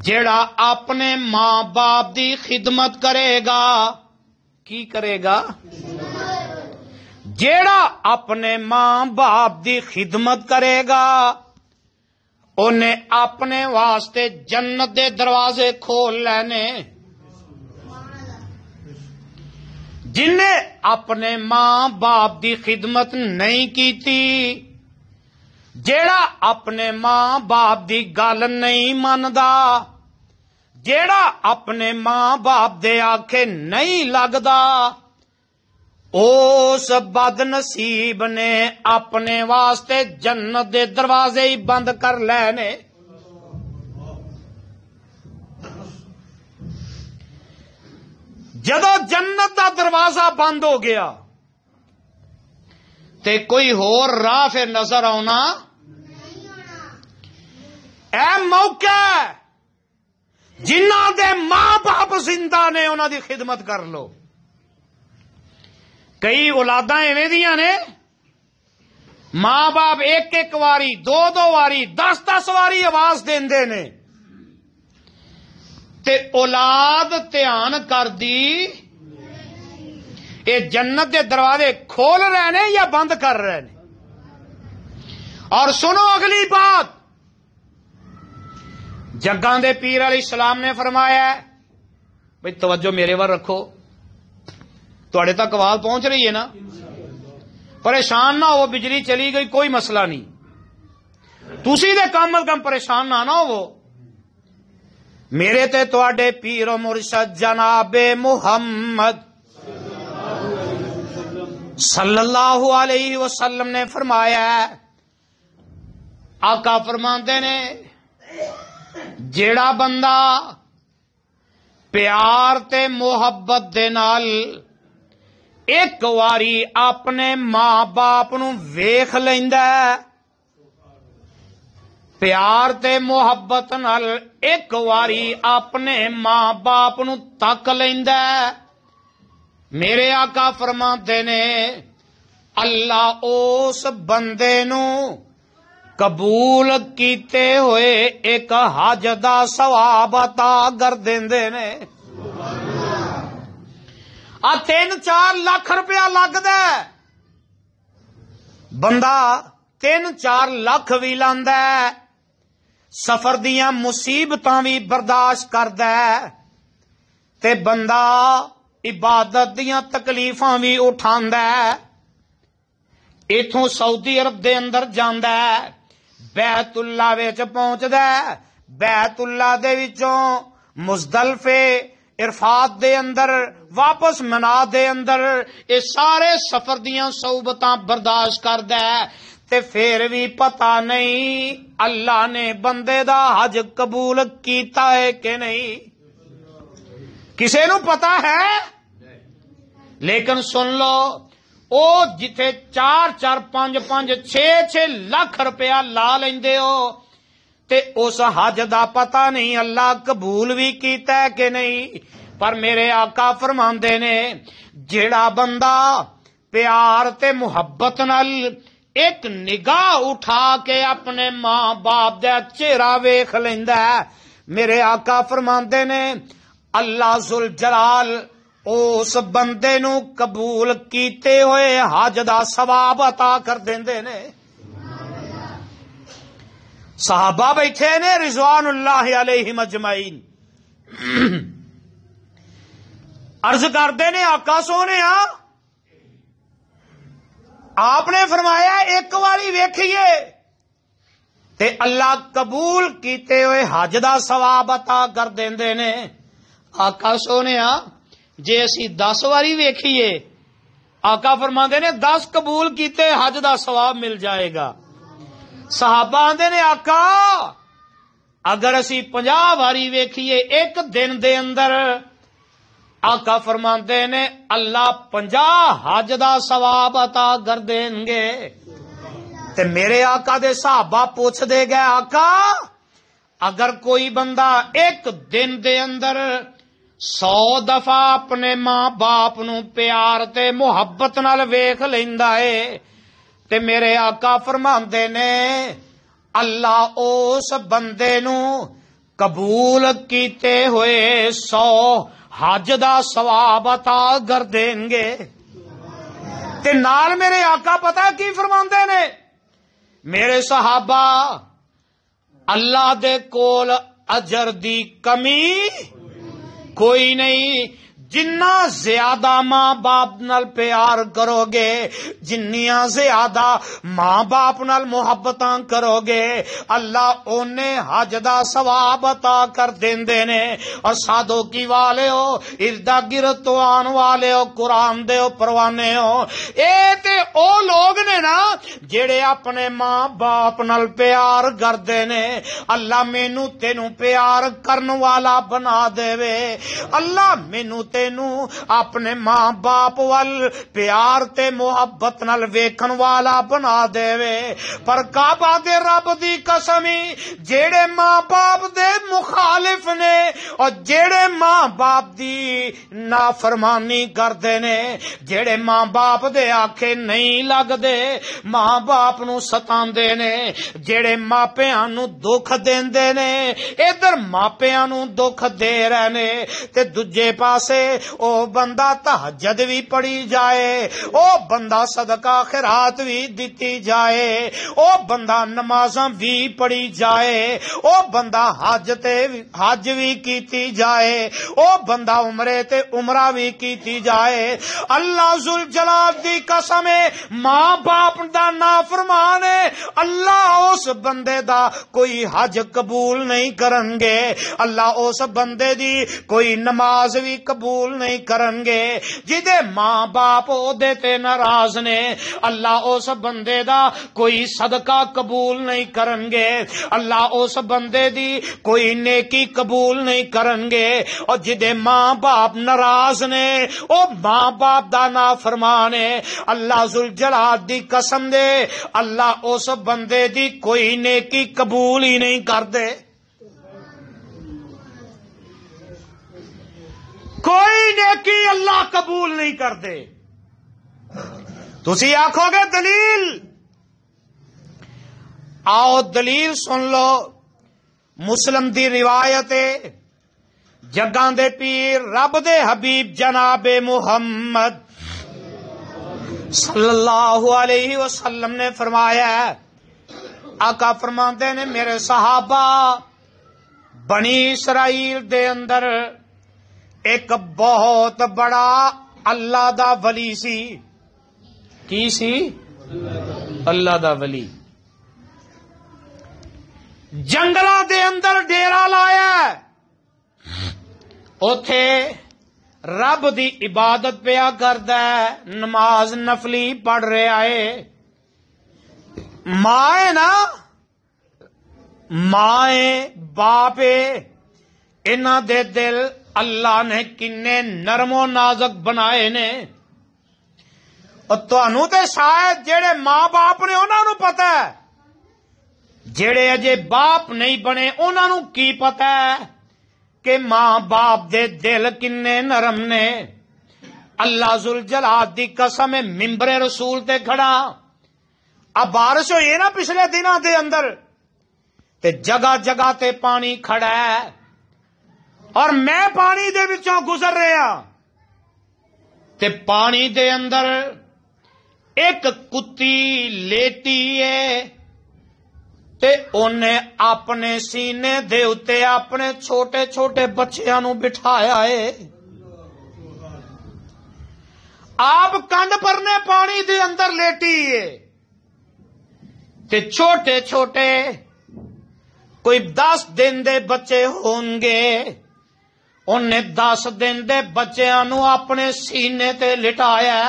جیڑا اپنے ماں باپ دی خدمت کرے گا، کی کرے گا؟ جیڑا اپنے ماں باپ دی خدمت کرے گا انہیں اپنے واسطے جنت دے دروازے کھول لینے۔ جن نے اپنے ماں باپ دی خدمت نہیں کیتی، جیڑا اپنے ماں باپ دی گل نہیں مندا، جیڑا اپنے ماں باپ دے آکھے نہیں لگدا، اس بد نصیب نے اپنے واسطے جنت دے دروازے ہی بند کر لینے۔ جدو جنت دا دروازہ بند ہو گیا تے کوئی ہور راہ پھر نظر آنا؟ اے موقع جنہ دے ماں باپ زندہ نے انہاں دی خدمت کر لو۔ کئی اولاداں ایویں دیاں نے ماں باپ ایک واری دو واری 10 واری آواز دیندے نے تے اولاد دھیان کر دی اے جنت دے دروازے کھول رہے نے یا بند کر رہے نے۔ اور سنو اگلی بات، جگاں دے پیر علیہ السلام نے فرمایا ہے، بھئی توجہ میرے ور رکھو، تواڈے تک آواز پہنچ رہی ہے نا؟ پریشان نہ ہو، بجلی چلی گئی کوئی مسئلہ نہیں، تسی دے کم از کم پریشان نہ ہو۔ میرے تے تواڈے پیر و مرشد جناب محمد صلی اللہ علیہ وسلم نے فرمایا ہے، آقا فرماندے نے جیڑا بندہ پیار تے محبت دے نال ایک واری اپنے ماں باپ نو ویکھ لیندا ہے، پیار تے محبت نال ایک واری اپنے ماں باپ نو تک لیندا ہے، میرے آقا فرماندے نے اللہ اس بندے نو قبول کیتے ہوئے ایک حج دا ثواب عطا کر دیندے نے۔ 3-4 لاکھ روپیہ لگدا ہے، بندہ 3-4 لاکھ بھی لاندا ہے، سفر دیاں مصیبتاں بھی برداشت کردا ہے، تے بندہ عبادت دیاں تکلیفاں بھی اٹھاندا ہے، ایتھوں سعودی عرب دے اندر جاندا ہے، بیت اللہ وچ پہنچدا ہے، بیت اللہ دے وچوں مزدلفے عرفات دے اندر واپس منا دے اندر اے سارے سفر دیاں صعوبتاں برداشت کردا ہے، تے پھر بھی پتہ نہیں اللہ نے بندے دا حج قبول کیتا ہے کہ نہیں. کسے نو پتہ ہے؟ لیکن سن لو، او جتھے 4 5 5 6 لاکھ روپیہ لا لیندے ہو تے اس حج دا پتہ نہیں اللہ قبول بھی کیتا ہے کہ نہیں. پر میرے آقا فرماندے نے جیڑا بندہ پیار تے محبت نال ایک نگاہ اٹھا کے اپنے ماں باپ دا چہرہ ویکھ لیندا ہے، میرے آقا فرماندے نے اللہ ذوالجلال اس بندے نو قبول کیتے ہوئے حج دا ثواب عطا کر دیندے نے. صحابہ بیٹھے نے رضوان اللہ علیہم اجمعین، عرض کردے نے آقا سونے آپ نے فرمایا ایک واری ویکھیے تے اللہ قبول کیتے ہوئے حج دا ثواب عطا کر دیندے نے. آقا سونے جے اسی 10 واری ویکھیے، آقا فرماندے نے 10 قبول کیتے حج دا ثواب مل جائے گا. صحابہ آندے نے آقا اگر اسی 50 واری ویکھیے ایک دن دے اندر، آقا فرماندے نے اللہ 50 حج دا ثواب عطا کر دیں گے. تے میرے آقا دے صحابہ پوچھ دے گئے آقا اگر کوئی بندہ ایک دن دے اندر 100 دفعہ اپنے ماں باپ نو پیار تے محبت نال ویکھ لیندا ہے تے میرے آقا فرماندے نے اللہ اس بندے نو قبول کیتے ہوئے 100 حج دا ثواب عطا کر دیں گے. تے نال میرے آقا پتہ کی فرماندے نے میرے صحابہ اللہ دے کول اجر دی کمی کوئی نہیں. جنہ زیادہ ماں باپ نال پیار کرو گے، جنیاں زیادہ ماں باپ نال محبتاں کرو گے، اللہ اونے حج دا ثواب عطا کر دیندے نے. اور سادو کی والے ہو، اردا گرد تو آن والے ہو، قرآن دے ہو، پروانے ہو، اے تے او لوگ نے نا جڑے اپنے ماں باپ نال پیار کردے نے. اللہ مینوں تینوں پیار کرن والا بنا دے وے. اللہ مینوں تینو اپنے ماں باپ وال پیار تے محبت نال ویکھن والا بنا دے وے. پر کعبہ دے رب دی قسمی جیڑے ماں باپ دے مخالف نے اور جیڑے ماں باپ دی نافرمانی کردے نے، جیڑے ماں باپ دے آکھے نہیں لگ دے، ماں باپ نو ستاندے نے، جیڑے ماپیاں نو دکھ دیندے نے، ادھر ماپیاں نو دکھ دے رہے نے تے دجے پاسے او بندہ تہجد بھی پڑھی جائے، او بندہ صدقہ خیرات بھی دتی جائے، او بندہ نمازاں بھی پڑھی جائے، او بندہ حج بھی کیتی جائے، او بندہ عمرے تے عمرہ بھی کیتی جائے. اللہ ذوالجلال دی قسم ماں باپ دا نافرمان ہے، اللہ اس بندے دا کوئی حج قبول نہیں کرن گے، اللہ اس بندے دی کوئی نماز بھی قبول نہیں کرن گے. جدے ماں باپ اودے تے ناراض نے، اللہ اس بندے دا کوئی صدقہ قبول نہیں کرن گے، اللہ اس بندے دی کوئی نیکی قبول نہیں کرن گے. اور جدے ماں باپ ناراض نے او ماں باپ دا نافرمان ہے، اللہ ذوالجلال دی قسم دے اللہ اس بندے دی کوئی نیکی قبول ہی نہیں کردے. کوئی نیکی اللہ قبول نہیں کردے. تسی آکھو گے دلیل، آؤ دلیل سن لو. مسلم دی روایت ہے، جگاں دے پیر رب دے حبیب جناب محمد صلی اللہ علیہ وسلم نے فرمایا ہے، آقا فرماندے نے میرے صحابہ بنی اسرائیل دے اندر ایک بہت بڑا اللہ دا ولی سی. کی سی؟ اللہ دا ولی. جنگلاں دے اندر ڈیرا لایا، اوتھے رب دی عبادت پیا کردا ہے، نماز نفلی پڑھ رہا ہے. ماں نا ماں باپ انہاں دے دل اللہ نے کنے نرم و نازک بنائے نے. اور تانوں تے شاید جڑے ماں باپ نے انہاں نوں پتہ ہے، جڑے اجے باپ نہیں بنے انہاں نوں کی پتہ ہے کہ ماں باپ دے دل کنے نرم نے. اللہ ذوالجلال دی قسم ممبر رسول تے کھڑا. اب بارش ہوئی نا پچھلے دنوں دے اندر تے جگہ جگہ تے پانی کھڑا ہے، اور میں پانی دے وچوں گزر رہا تے پانی دے اندر ایک کتی لیٹی ہے تے انہیں اپنے سینے دے اتے اپنے چھوٹے چھوٹے بچیاں نوں بٹھایا ہے. آپ کنڈ پرنے پانی دے اندر لیٹی ہے تے چھوٹے چھوٹے کوئی 10 دن دے بچے ہون گے. انہیں 10 دن دے بچیاں نوں اپنے سینے تے لٹایا.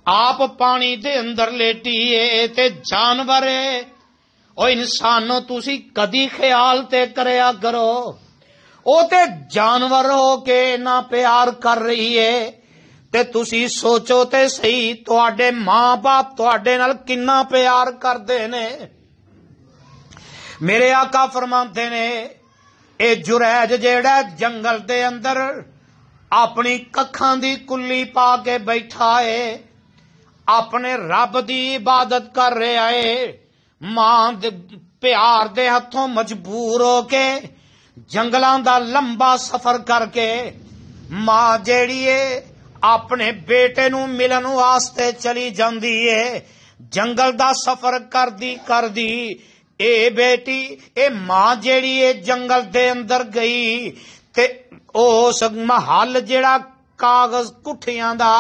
آپ پانی دے اندر لیٹی ہے تے جانور ہے. او انسانوں تسی کدی خیال تے کریا کرو او تے جانور ہو کے نہ پیار کر رہی ہے تے تسی سوچو تے صحیح تواڈے ماں باپ تواڈے نال کنا پیار کردے نے. میرے آقا فرماندے نے اے جریج جیڑا جنگل دے اندر اپنی ککھاں دی کلی پا کے بیٹھا ہے، اپنے رب دی عبادت کر رہا ہے. ماں دے پیار دے ہتھوں مجبور ہو کے جنگلاں دا لمبا سفر کر کے ماں جیڑی ہے اپنے بیٹے نوں ملن واسطے چلی جاندی ہے. جنگل دا سفر کر دی اے بیٹی اے ماں جیڑی ہے جنگل دے اندر گئی تے اس محل جیڑا کاغذ کٹھیاں دا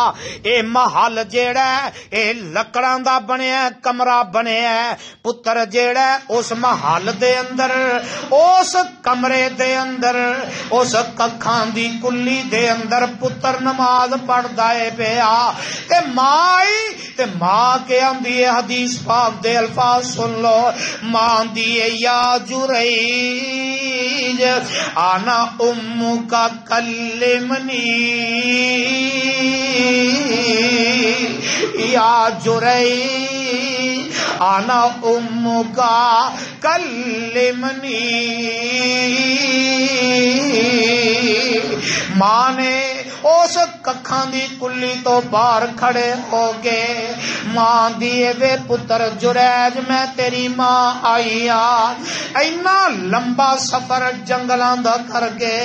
اے محل جیڑا اے لکڑاں دا بنیا کمرہ بنیا. پتر جیڑا اس محل دے اندر اس کمرے دے اندر اس ککھاں دی کلی دے اندر پتر نماز پڑھدا اے پیا تے ماں آئی تے ماں کے آندی ہے حدیث پاک دے الفاظ سن لو. ماں آندی ہے یا جریج انا امک کلمنی یا جریج انا امک کلمنی. ماں نے اس ککھاں دی کلی تو باہر کھڑے ہو گئے. ماں دیے وے پتر جریج میں تیری ماں آئی اینا لمبا سفر جنگلاں دا کر کے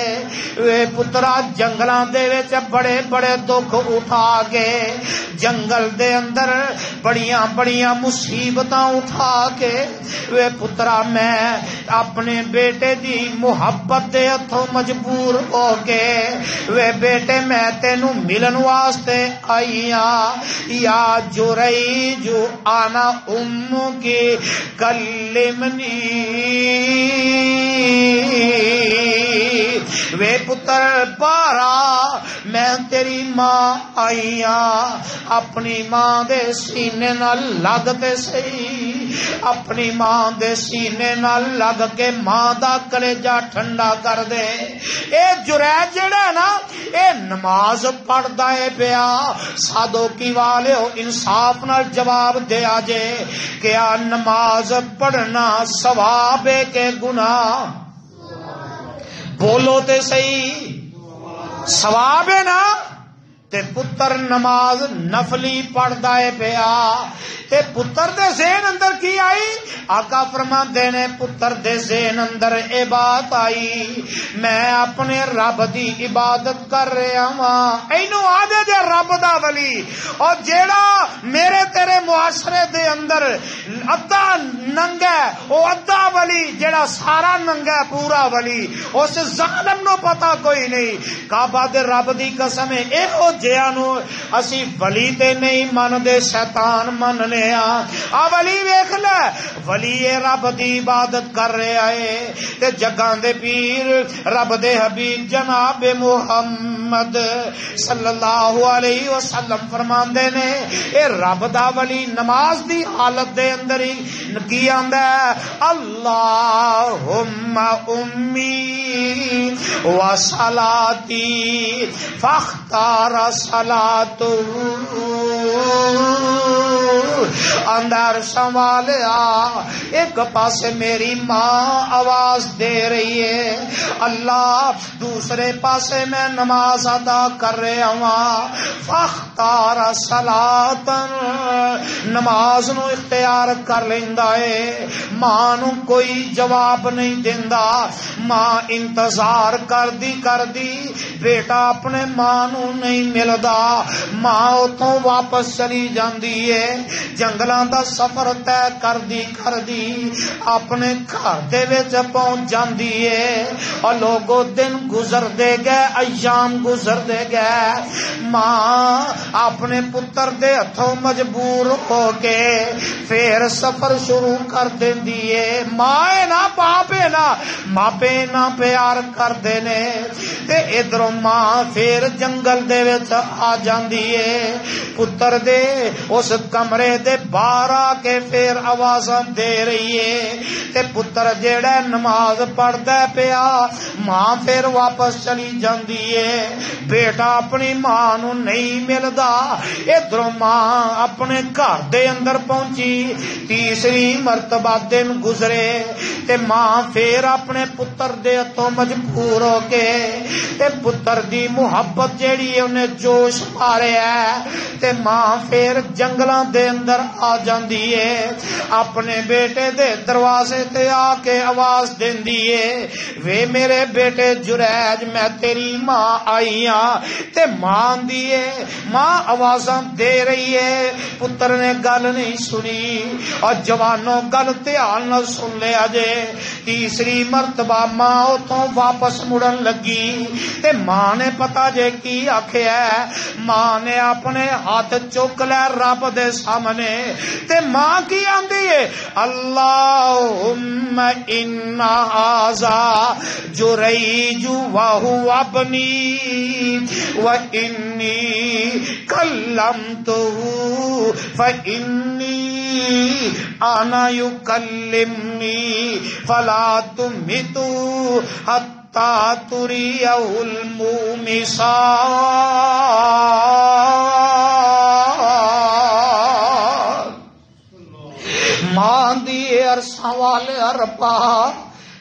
وے پترا جنگلاں دے وچ بڑے بڑے دکھ اٹھا کے جنگل دے اندر بڑیاں بڑیاں مصیبتاں اٹھا کے وے پترا میں اپنے بیٹے دی محبت دے ہتھوں مجبور ہو کے وے بیٹے میں تینوں ملن واسطے آئی یا جریج انا امک کلمنی. وے پتر بارا میں تیری ماں آئی اپنی ماں دے سینے نال لگ تے سہی اپنی ماں دے سینے نال لگ کے ماں دا کلیجہ ٹھنڈا کر دے. اے جریج جڑا ہے نا اے نماز پڑھدا ہے پیا. سادو کی والے ہو انصاف نال جواب دیا جے کیا نماز پڑھنا ثواب ہے کہ گناہ؟ بولو تے صحیح ثواب ہے نا. تے پتر نماز نفلی پڑھدا ہے پیا تے پتر دے ذہن اندر کی آئی؟ آقا فرماندے نے پتر دے ذہن اندر اے بات آئی میں اپنے رب دی عبادت کر رہا ہاں. اینو آدھے جے رب دا ولی اور جیڑا میرے تیرے معاشرے دے اندر ادھا ننگا او ادھا ولی جڑا سارا ننگا پورا ولی اس ظالم نو پتا کوئی نہیں کعبہ دے رب دی قسم ایہو جیاں نو اسی ولی تے نہیں من دے شیطان مننے آ ولی ویکھ لے ولی رب دی عبادت کر رہا ہے تے جگاں دے پیر رب دے حبیب جناب محمد صلی اللہ علیہ وسلم فرماندے نے اے رب دا ولی نماز دی حالت دے اندر ہی کی آندا ہے اللہم امی و صلاتی فاختار صلاتو اندر سنبھالیا ایک پاسے میری ماں آواز دے رہی ہے اللہ دوسرے پاسے میں نماز ادا کر رہا ہوں فاختار صلاتن نماز نو اختیار کر لیندا ہے ماں نو کوئی جواب نہیں دیندا ماں انتظار کر دی بیٹا اپنے ماں نو نہیں ملدا ماں اتوں واپس چلی جاندی ہے جنگلاں دا سفر طے کر دی اپنے گھر دے وچ پہنچ جاندی ہے اور لوگوں دن گزر دے گئے ایام گزر دے گئے ماں اپنے پتر دے ہتھوں مجبور ہو کے پھر سفر شروع کر دیندی ہے ماں نہ باپے نہ ماپے نہ پیار کر دینے تے ادھروں ماں پھر جنگل دے وچ آ جاندی ہے پتر دے اس کمرے دے باہر آ کے پھر آوازاں دے رہی ہے تے پتر جیڑا نماز پڑھدا پیا ماں پھر واپس چلی جاندی ہے بیٹا اپنی ماں نو نہیں ملدا ادھروں ماں اپنے گھر دے اندر پہنچی تیسری مرتبہ دن گزرے تے ماں پھر اپنے پتر دے ہتھوں مجبور ہو کے تے پتر دی محبت جیڑی ہے انہیں جوش مارے ہے تے ماں پھر جنگلاں دے اندر آ جاندی ہے اپنے بیٹے دے دروازے تے آ کے آواز دیندی ہے وے میرے بیٹے جریج میں تیری ماں آئی ہاں تے ماں دیے ماں آوازاں دے رہی ہے پتر نے گل نہیں سنی اور جوانوں گل دھیان نال سن لیا جے تیسری مرتبہ ماں اتوں واپس مڑن لگی تے ماں نے پتا جے کی آکھیا ہے ماں نے اپنے ہاتھ چک لے رب دے سامنے تے ماں کی آندی ہے اللہم ان ھذا جریج وہو ابنی وانی کلمتہ فانی انا یکلمنی فلا تمتو حتی تریہ المومسات ماں دی عرصہ والے عربہ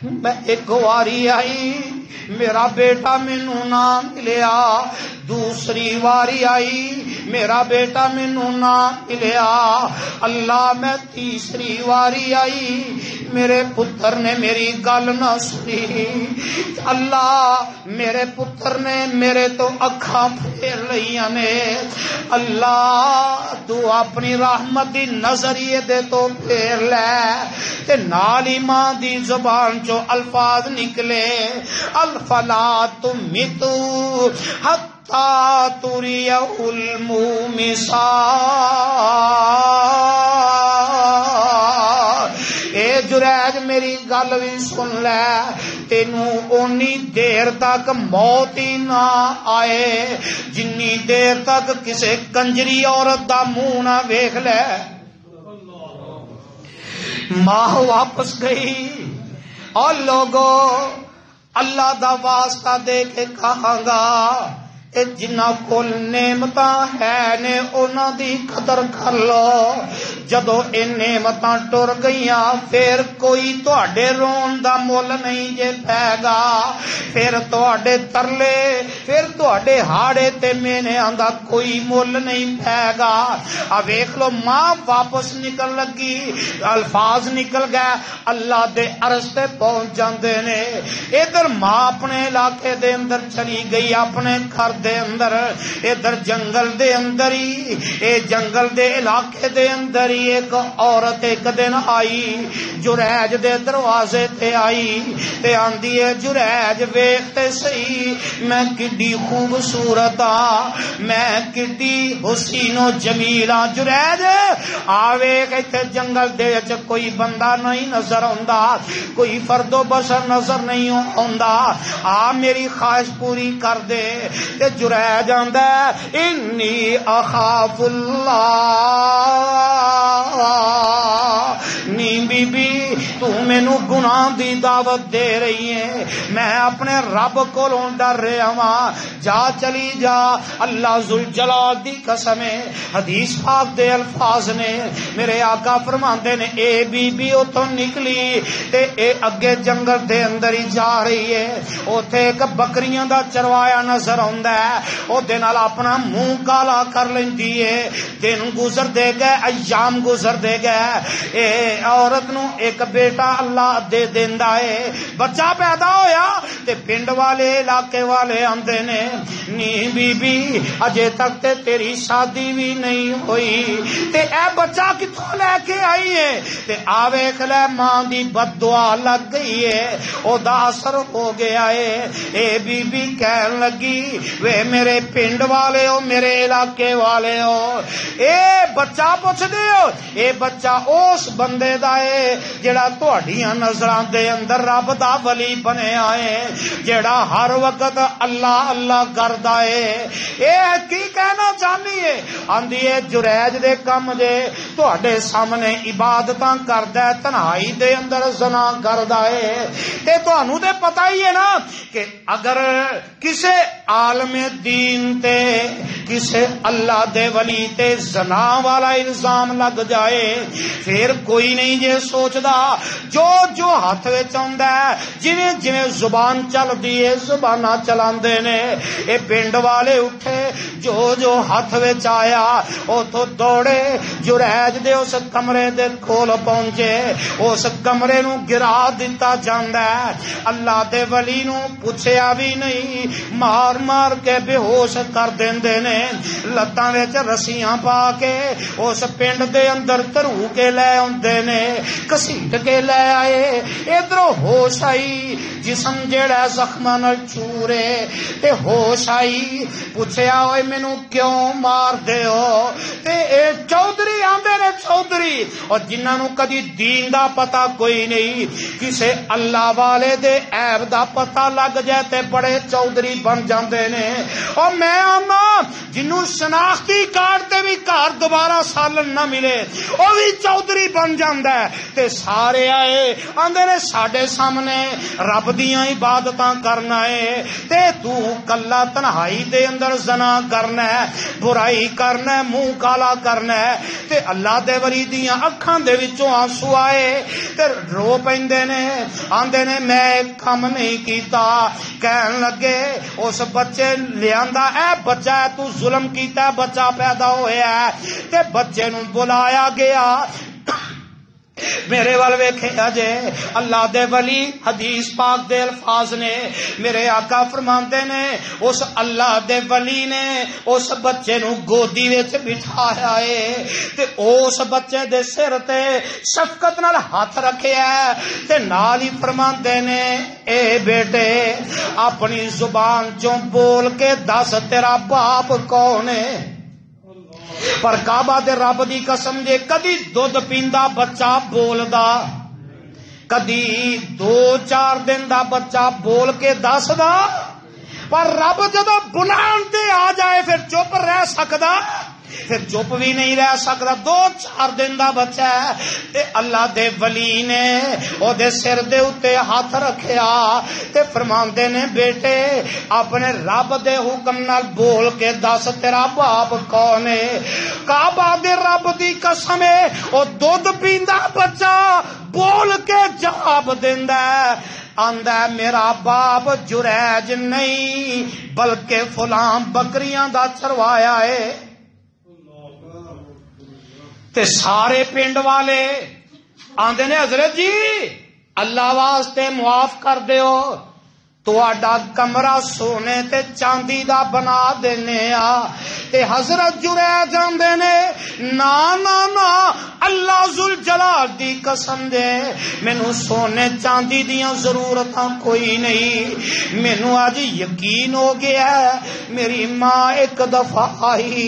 میں ایک واری آئی میرا بیٹا مینوں نہ ملیا دوسری واری آئی میرا بیٹا مینوں نہ ملیا اللہ میں تیسری واری آئی میرے پتر نے میری گل نہ سنی اللہ میرے پتر نے میرے تو اکھاں پھیر لئیاں نے اللہ تو اپنی رحمت دی نظریے دے تو پھیر لے تے نال ہی ماں دی زبان چو الفاظ نکلے الفلا تمتو حتی تریہ المومسات اے جریج میری گل بھی سن لے تینوں اونی دیر تک موت ہی نہ آئے جنی دیر تک کسے کنجری عورت دا منہ نہ ویکھ لے ماں واپس گئی اور لوگوں اللہ دا واسطہ دے کے کہاں گا اے جنہ کول نعمتاں ہے نے انہاں دی قدر کر لو جدو اے نعمتاں ٹر گئیاں پھر کوئی تواڈے رون دا مول نہیں جے پے گا پھر تواڈے ترلے پھر تواڈے ہاڑے تے مینیاں دا کوئی مول نہیں پے گا آ ویکھ لو ماں واپس نکل لگی الفاظ نکل گئے اللہ دے عرش تے پہنچ جاندے نے ادھر ماں اپنے علاقے دے اندر چلی گئی اپنے گھر دعوت دے اندر ادھر جنگل دے اندر ہی اے جنگل دے علاقے دے اندر ہی ایک عورت ایک دن آئی جریج دے دروازے تے آئی تے آندی ہے جریج ویکھ تے سہی میں کڈی خوبصورت ہاں میں کڈی حسین و جمیل ہاں جریج آویکھ ایتھے جنگل دے وچ کوئی بندہ نہیں نظر آندا کوئی فرد و بشر نظر نہیں آندا آ میری خواہش پوری کر دے تے جریج آندا انی اخاف اللہ نی بی بی تو مینوں گناہ دی دعوت دے رہی ہے میں اپنے رب کولوں ڈر رہا ہاں جا چلی جا اللہ ذوالجلال دی قسم ہے حدیث پاک دے الفاظ نے میرے آقا فرماندے نے اے بی بی اتھوں نکلی تے اے اگے جنگل دے اندر ہی جا رہی ہے اوتھے ایک بکریاں دا چروایا نظر آندا ہے او دے نال اپنا منہ کالا کر لیندی ہے دن گزر دے گئے ایام گزر دے گئے اے عورت نو ایک بیٹا اللہ دے دیندا ہے بچہ پیدا ہویا تے پنڈ والے علاقے والے آندے نے نی بی بی اجے تک تے تیری شادی بھی نہیں ہوئی تے اے بچہ کتھوں لے کے آئی ہے تے آویکھ لے ماں دی بد دعا لگ گئی ہے او دا اثر ہو گیا ہے اے بی بی کہن لگی وے میرے پنڈ والے ہو میرے علاقے والے ہو اے بچہ پوچھ دیو اے بچہ اس بندے دا ہے جڑا تہاڈیاں نظراں دے اندر رب دا ولی بنیا ہے جڑا ہر وقت اللہ اللہ کردا ہے اے کی کہنا چاہنی ہے آندی ہے جریج دے کم دے تہاڈے سامنے عبادتاں کردا ہے تنہائی دے اندر زنا کردا ہے تے تانوں تے پتہ ہی ہے نا کہ اگر کسے عالم دین تے کسے اللہ دے ولی تے زنا والا الزام لگ جائے پھر کوئی نہیں جے سوچدا جو جو ہاتھ وچ آندا ہے جویں جویں زبان چلدی ہے زباناں چلاندے نے اے پنڈ والے اٹھے جو جو ہاتھ وچ آیا اوتھوں دوڑے جریج دے اس کمرے دے کول پہنچے اس کمرے نو گرا دتا جاندا ہے اللہ دے ولی نو پوچھیا بھی نہیں مار مار کے بے ہوش کر دیندے نے لتاں وچ رسیاں پا کے اس پنڈ دے اندر ترو کے لے اوندے نے کسیٹ کے لے آئے ادھروں ہوش آئی جسم جیڑا زخماں نال چورے تے ہوش آئی پوچھیا اوئے مینوں کیوں مار دے ہو تے اے چودھری آندے نے چودھری اور جنہاں نوں کدی دین دا پتہ کوئی نہیں کسے اللہ والے دے عیب دا پتہ لگ جائے تے بڑے چودھری بن جاندے نے اور میں آنا جنوں شناختی کارڈ تے بھی گھر دوبارہ سالن نہ ملے او بھی چودھری بن جاندا ہے تے سارے آئے آندے نے ساڈے سامنے رب دیاں عبادتاں کرنا ہے تے تو کلا تنہائی دے اندر زنا کرنا ہے برائی کرنا ہے منہ کالا کرنا ہے تے اللہ دے ولی دیاں اکھاں دے وچوں آنسو آئے تے رو پیندے نے آندے نے میں کم نہیں کیتا کہن لگے اس بچے لیاندا اے بچہ ہے تو ظلم کیتا بچہ پیدا ہویا ہے تے بچے نو بلایا گیا میرے وال ویکھیا جے اللہ دے ولی حدیث پاک دے الفاظ نے میرے آقا فرماندے نے اس اللہ دے ولی نے اس بچے نو گودی وچ بٹھایا ہے تے اس بچے دے سر تے شفقت نال ہاتھ رکھیا ہے تے نال ہی فرماندے نے اے بیٹے اپنی زبان چوں بول کے دس تیرا باپ کون ہے پر کعبہ دے رب دی قسم جے کدی دودھ پیندا بچہ بولدا کدی 2-4 دن دا بچہ بول کے دسدا پر رب جدوں بلان تے آ جائے پھر چپ رہ سکدا پھر چپ بھی نہیں رہ سکتا 2-4 دن دا بچہ ہے تے اللہ دے ولی نے او دے سر دے اتے ہاتھ رکھیا تے فرماندے نے بیٹے اپنے رب دے حکم نال بول کے دس تیرا باپ کون ہے کعبہ دے رب دی قسم ہے او دودھ پیندا بچہ بول کے جواب دیندا ہے آندا ہے میرا باپ جریج نہیں بلکہ فلاں بکریاں دا چروایا ہے تے سارے پنڈ والے آندے نے حضرت جی اللہ واسطے معاف کر دیو تہاڈا کمرہ سونے تے چاندی دا بنا دینے تے حضرت جریج جاندے نے نا نا نا اللہ ذوالجلال دی قسم دے مینوں سونے چاندی دیاں ضرورتاں کوئی نہیں، مینوں اج یقین ہو گیا ہے میری ماں ایک دفعہ آئی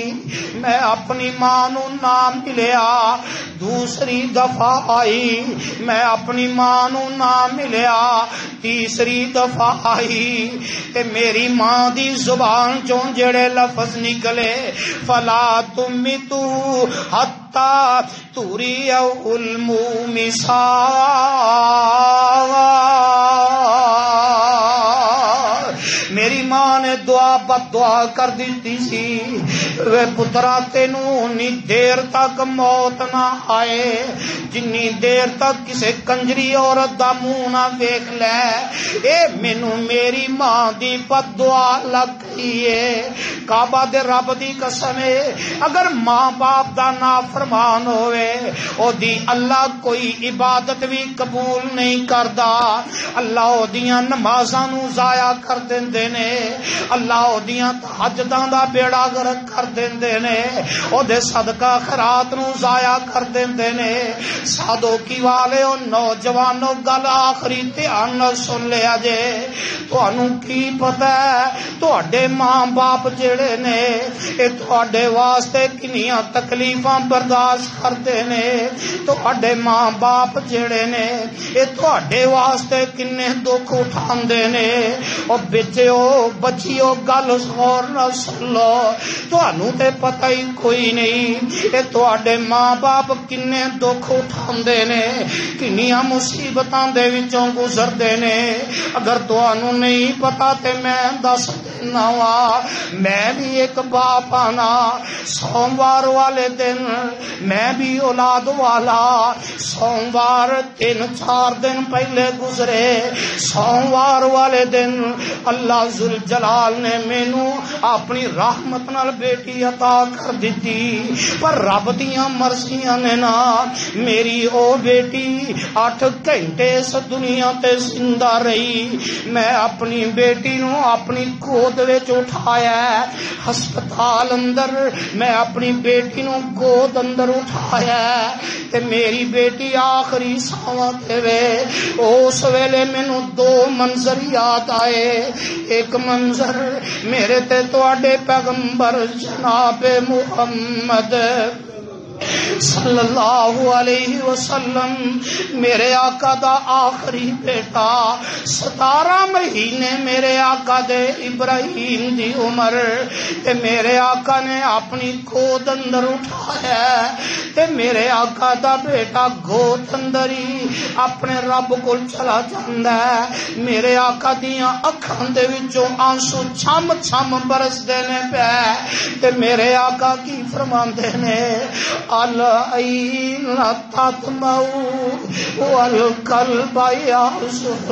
میں اپنی ماں نو نام ملیا، دوسری دفعہ آئی میں اپنی ماں نو نام ملیا، تیسری دفعہ آئی تے میری ماں دی زبان چوں جڑے لفظ نکلے فلا تمیتو حتی توری المومسا، میری ماں نے دعا بد دعا کر دیتی سی وے پترا تینوں نی دیر تک موت نہ آئے جنی دیر تک کسے کنجری عورت دا منہ نہ ویکھ لے، اے مینوں میری ماں دی بد دعا لگ گئی ہے۔ کعبہ دے رب دی قسم ہے اگر ماں باپ دا نافرمان ہوئے او دی اللہ کوئی عبادت بھی قبول نہیں کردا، اللہ او دیاں نمازاں نو ضائع کر دیندے نے، اللہ او دیاں تہجداں دا بیڑا غرق کر دیندے نے، او دے صدقہ خیرات نو ضائع کر دیندے نے۔ سادو کی والے او نوجوانوں گل آخری دھیان نال سن لیا جے، تانوں کی پتہ ہے تہاڈے ماں باپ جڑے نے اے تہاڈے واسطے کنیاں تکلیفاں برداشت کردے نے، تہاڈے ماں باپ جڑے نے اے تہاڈے واسطے کنے دکھ اٹھاندے نے، او بچیو بچیو گل غور نال سن لو، تانوں تے پتہ ہی کوئی نہیں اے تہاڈے ماں باپ کنے دکھ اٹھاندے نے، کنیاں مصیبتاں دے وچوں گزردے نے۔ اگر تانوں نہیں پتہ تے میں دس دینا وا، میں بھی ایک باپ آنا، سوموار والے دن میں بھی اولاد والا، سوموار 3-4 دن پہلے گزرے، سوموار والے دن اللہ ذوالجلال نے مینوں اپنی رحمت نال بیٹی عطا کر دیتی، پر رب دیاں مرضیاں نے نا میری او بیٹی 8 گھنٹے اس دنیا تے زندہ رہی، میں اپنی بیٹی نو اپنی گود وچ اٹھایا، ہسپتال اندر میں اپنی بیٹی نو گود اندر اٹھایا تے میری بیٹی آخری ساواں تے وے، اس ویلے مینوں 2 منظر یاد آئے، ایک منظر میرے تے تواڈے پیغمبر جناب محمد صلی اللہ علیہ وسلم میرے آقا دا آخری بیٹا 17 مہینے میرے آقا دے ابراہیم دی عمر تے میرے آقا نے اپنی گود اندر اٹھایا تے میرے آقا دا بیٹا گود اندر ہی اپنے رب کول چلا جاندا ہے، میرے آقا دیاں اکھاں دے وچوں آنسو چھم چھم برسدے نے پے تے میرے آقا کی فرماندے نے العین تطمع والقلب یحزن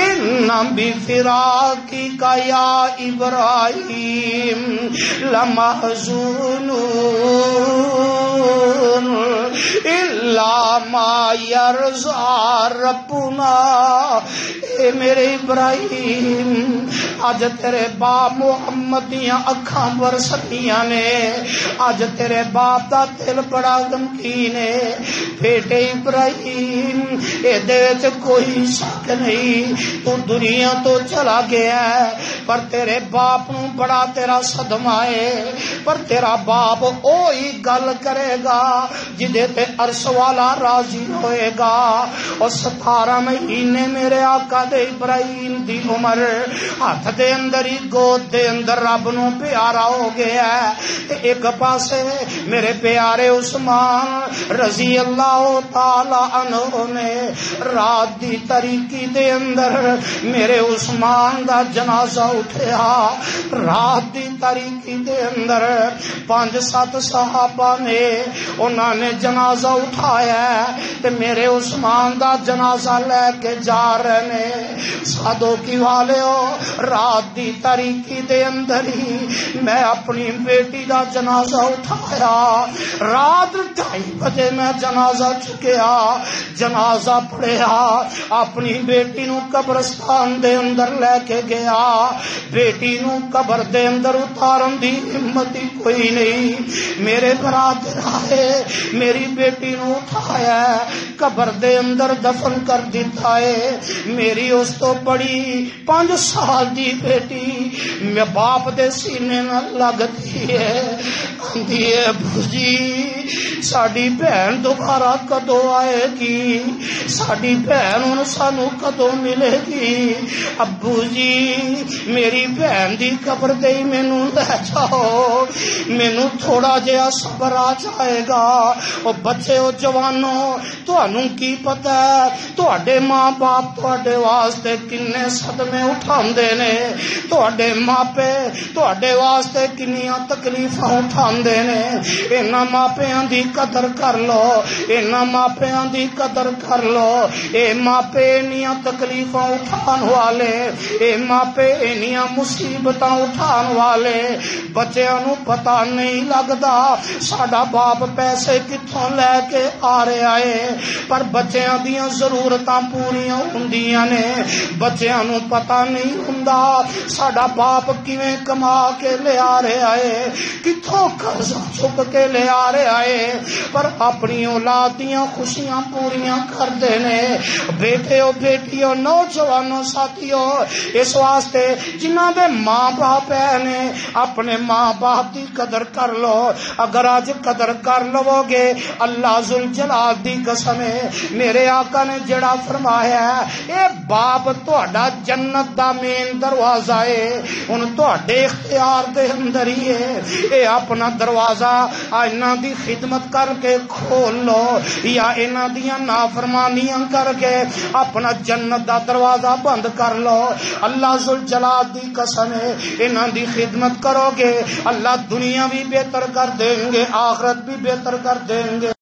ان بفراقک یا ابراہیم لمحزون الا ما یرضی ربنا، اے میرے ابراہیم اج تیرے باپ محمد دیاں اکھاں برسدیاں نے، اج تیرے باپ دا دل بڑا غمگین ہے، بیٹے ابراہیم اے کوئی شک نہیں تو دنیا تو چلا گیا ہے، پر تیرے باپ نو بڑا تیرا صدمہ ہے، پر تیرا باپ اوہی گل کرے گا جدے تے عرش والا راضی ہوئے گا۔ اور 17 مہینے میرے آقا دے ابراہیم دی عمر ہاتھ دے اندر ہی گود دے اندر رب نو پیارا ہو گیا ہے، ایک پاسے میرے پیارے عثمان رضی اللہ تعالی عنہ نے رات دی تاریکی دے اندر میرے عثمان دا جنازہ اٹھیا، رات دی تاریکی دے اندر 5-7 صحابہ نے انہاں نے جنازہ اٹھایا تے میرے عثمان دا جنازہ لے کے جا رہے نے۔ سادو کی والیو رات دی تاریکی دے اندر ہی میں اپنی بیٹی دا جنازہ اٹھایا. رات 2:30 بجے میں جنازہ چکیا, جنازہ پڑھیا, اپنی بیٹی نو قبرستان دے اندر لے کے گیا. بیٹی نو قبر دے اندر اتارن دی ہمت ہی کوئی نہیں. میرے برادر آئے, میری بیٹی نو اٹھایا, قبر دے اندر دفن کر دیتا ہے. میری اس تو بڑی 5 سال دی بیٹی میں باپ دے سینے نہ لگتی ہے. آندی ہے ابو جی ساڈی بہن دوبارہ کدو آئے گی, ساڈی بہن ہن سانو کدو ملے گی. ابو جی میری بہن دی قبر تے مینوں لے جاؤ, مینوں تھوڑا جہا صبر آ جائے گا. او بچے او جوانوں تانوں کی پتہ ہے تواڈے ماں باپ تواڈے واسطے کنے صدمے اٹھاندے نے, تواڈے ماپے تواڈے واسطے کنیاں تکلیفاں اٹھاندے نے. انہاں ماپیاں دی قدر کر لو, انہاں ماپیاں دی قدر کر لو. اے ماپے انیاں تکلیفاں اٹھان والے, اے ماپے انیاں مصیبتاں اٹھان والے. بچیاں نو پتہ نہیں لگدا ساڈا باپ پیسے کتھوں لے کے آ رہا ہے, پر بچیاں دیاں ضرورتاں پوریاں ہوندیاں نے. بچیاں نو پتہ نہیں ہوندا ساڈا باپ کیویں کما کے لے آ رہا ہے, کتھوں قرض چک کے لے آ رہا ہے, پر اپنی اولاد دیاں خوشیاں پوریاں کردے نے. بیٹے او بیٹیو نوجوانوں ساتھیو, اس واسطے جنہاں دے ماں باپ نے اپنے ماں باپ دی قدر کر لو. اگر آج قدر کر لو گے اللہ ذوالجلال دی قسم ہے, میرے آقا نے جڑا فرمایا ہے اے باپ تہاڈا جنت دا مین دروازہ ہے, ہن تہاڈے اختیار دے اندر ہی ہے. اے اپنا دروازہ انہاں دی خدمت کر کے کھول لو یا انہاں دیاں نافرمانیاں کر کے اپنا جنت دا دروازہ بند کر لو. اللہ ذوالجلال دی قسم ہے انہاں دی خدمت کرو گے اللہ دنیا بھی بہتر کر دیں گے, آخرت بھی بہتر کر دیں گے.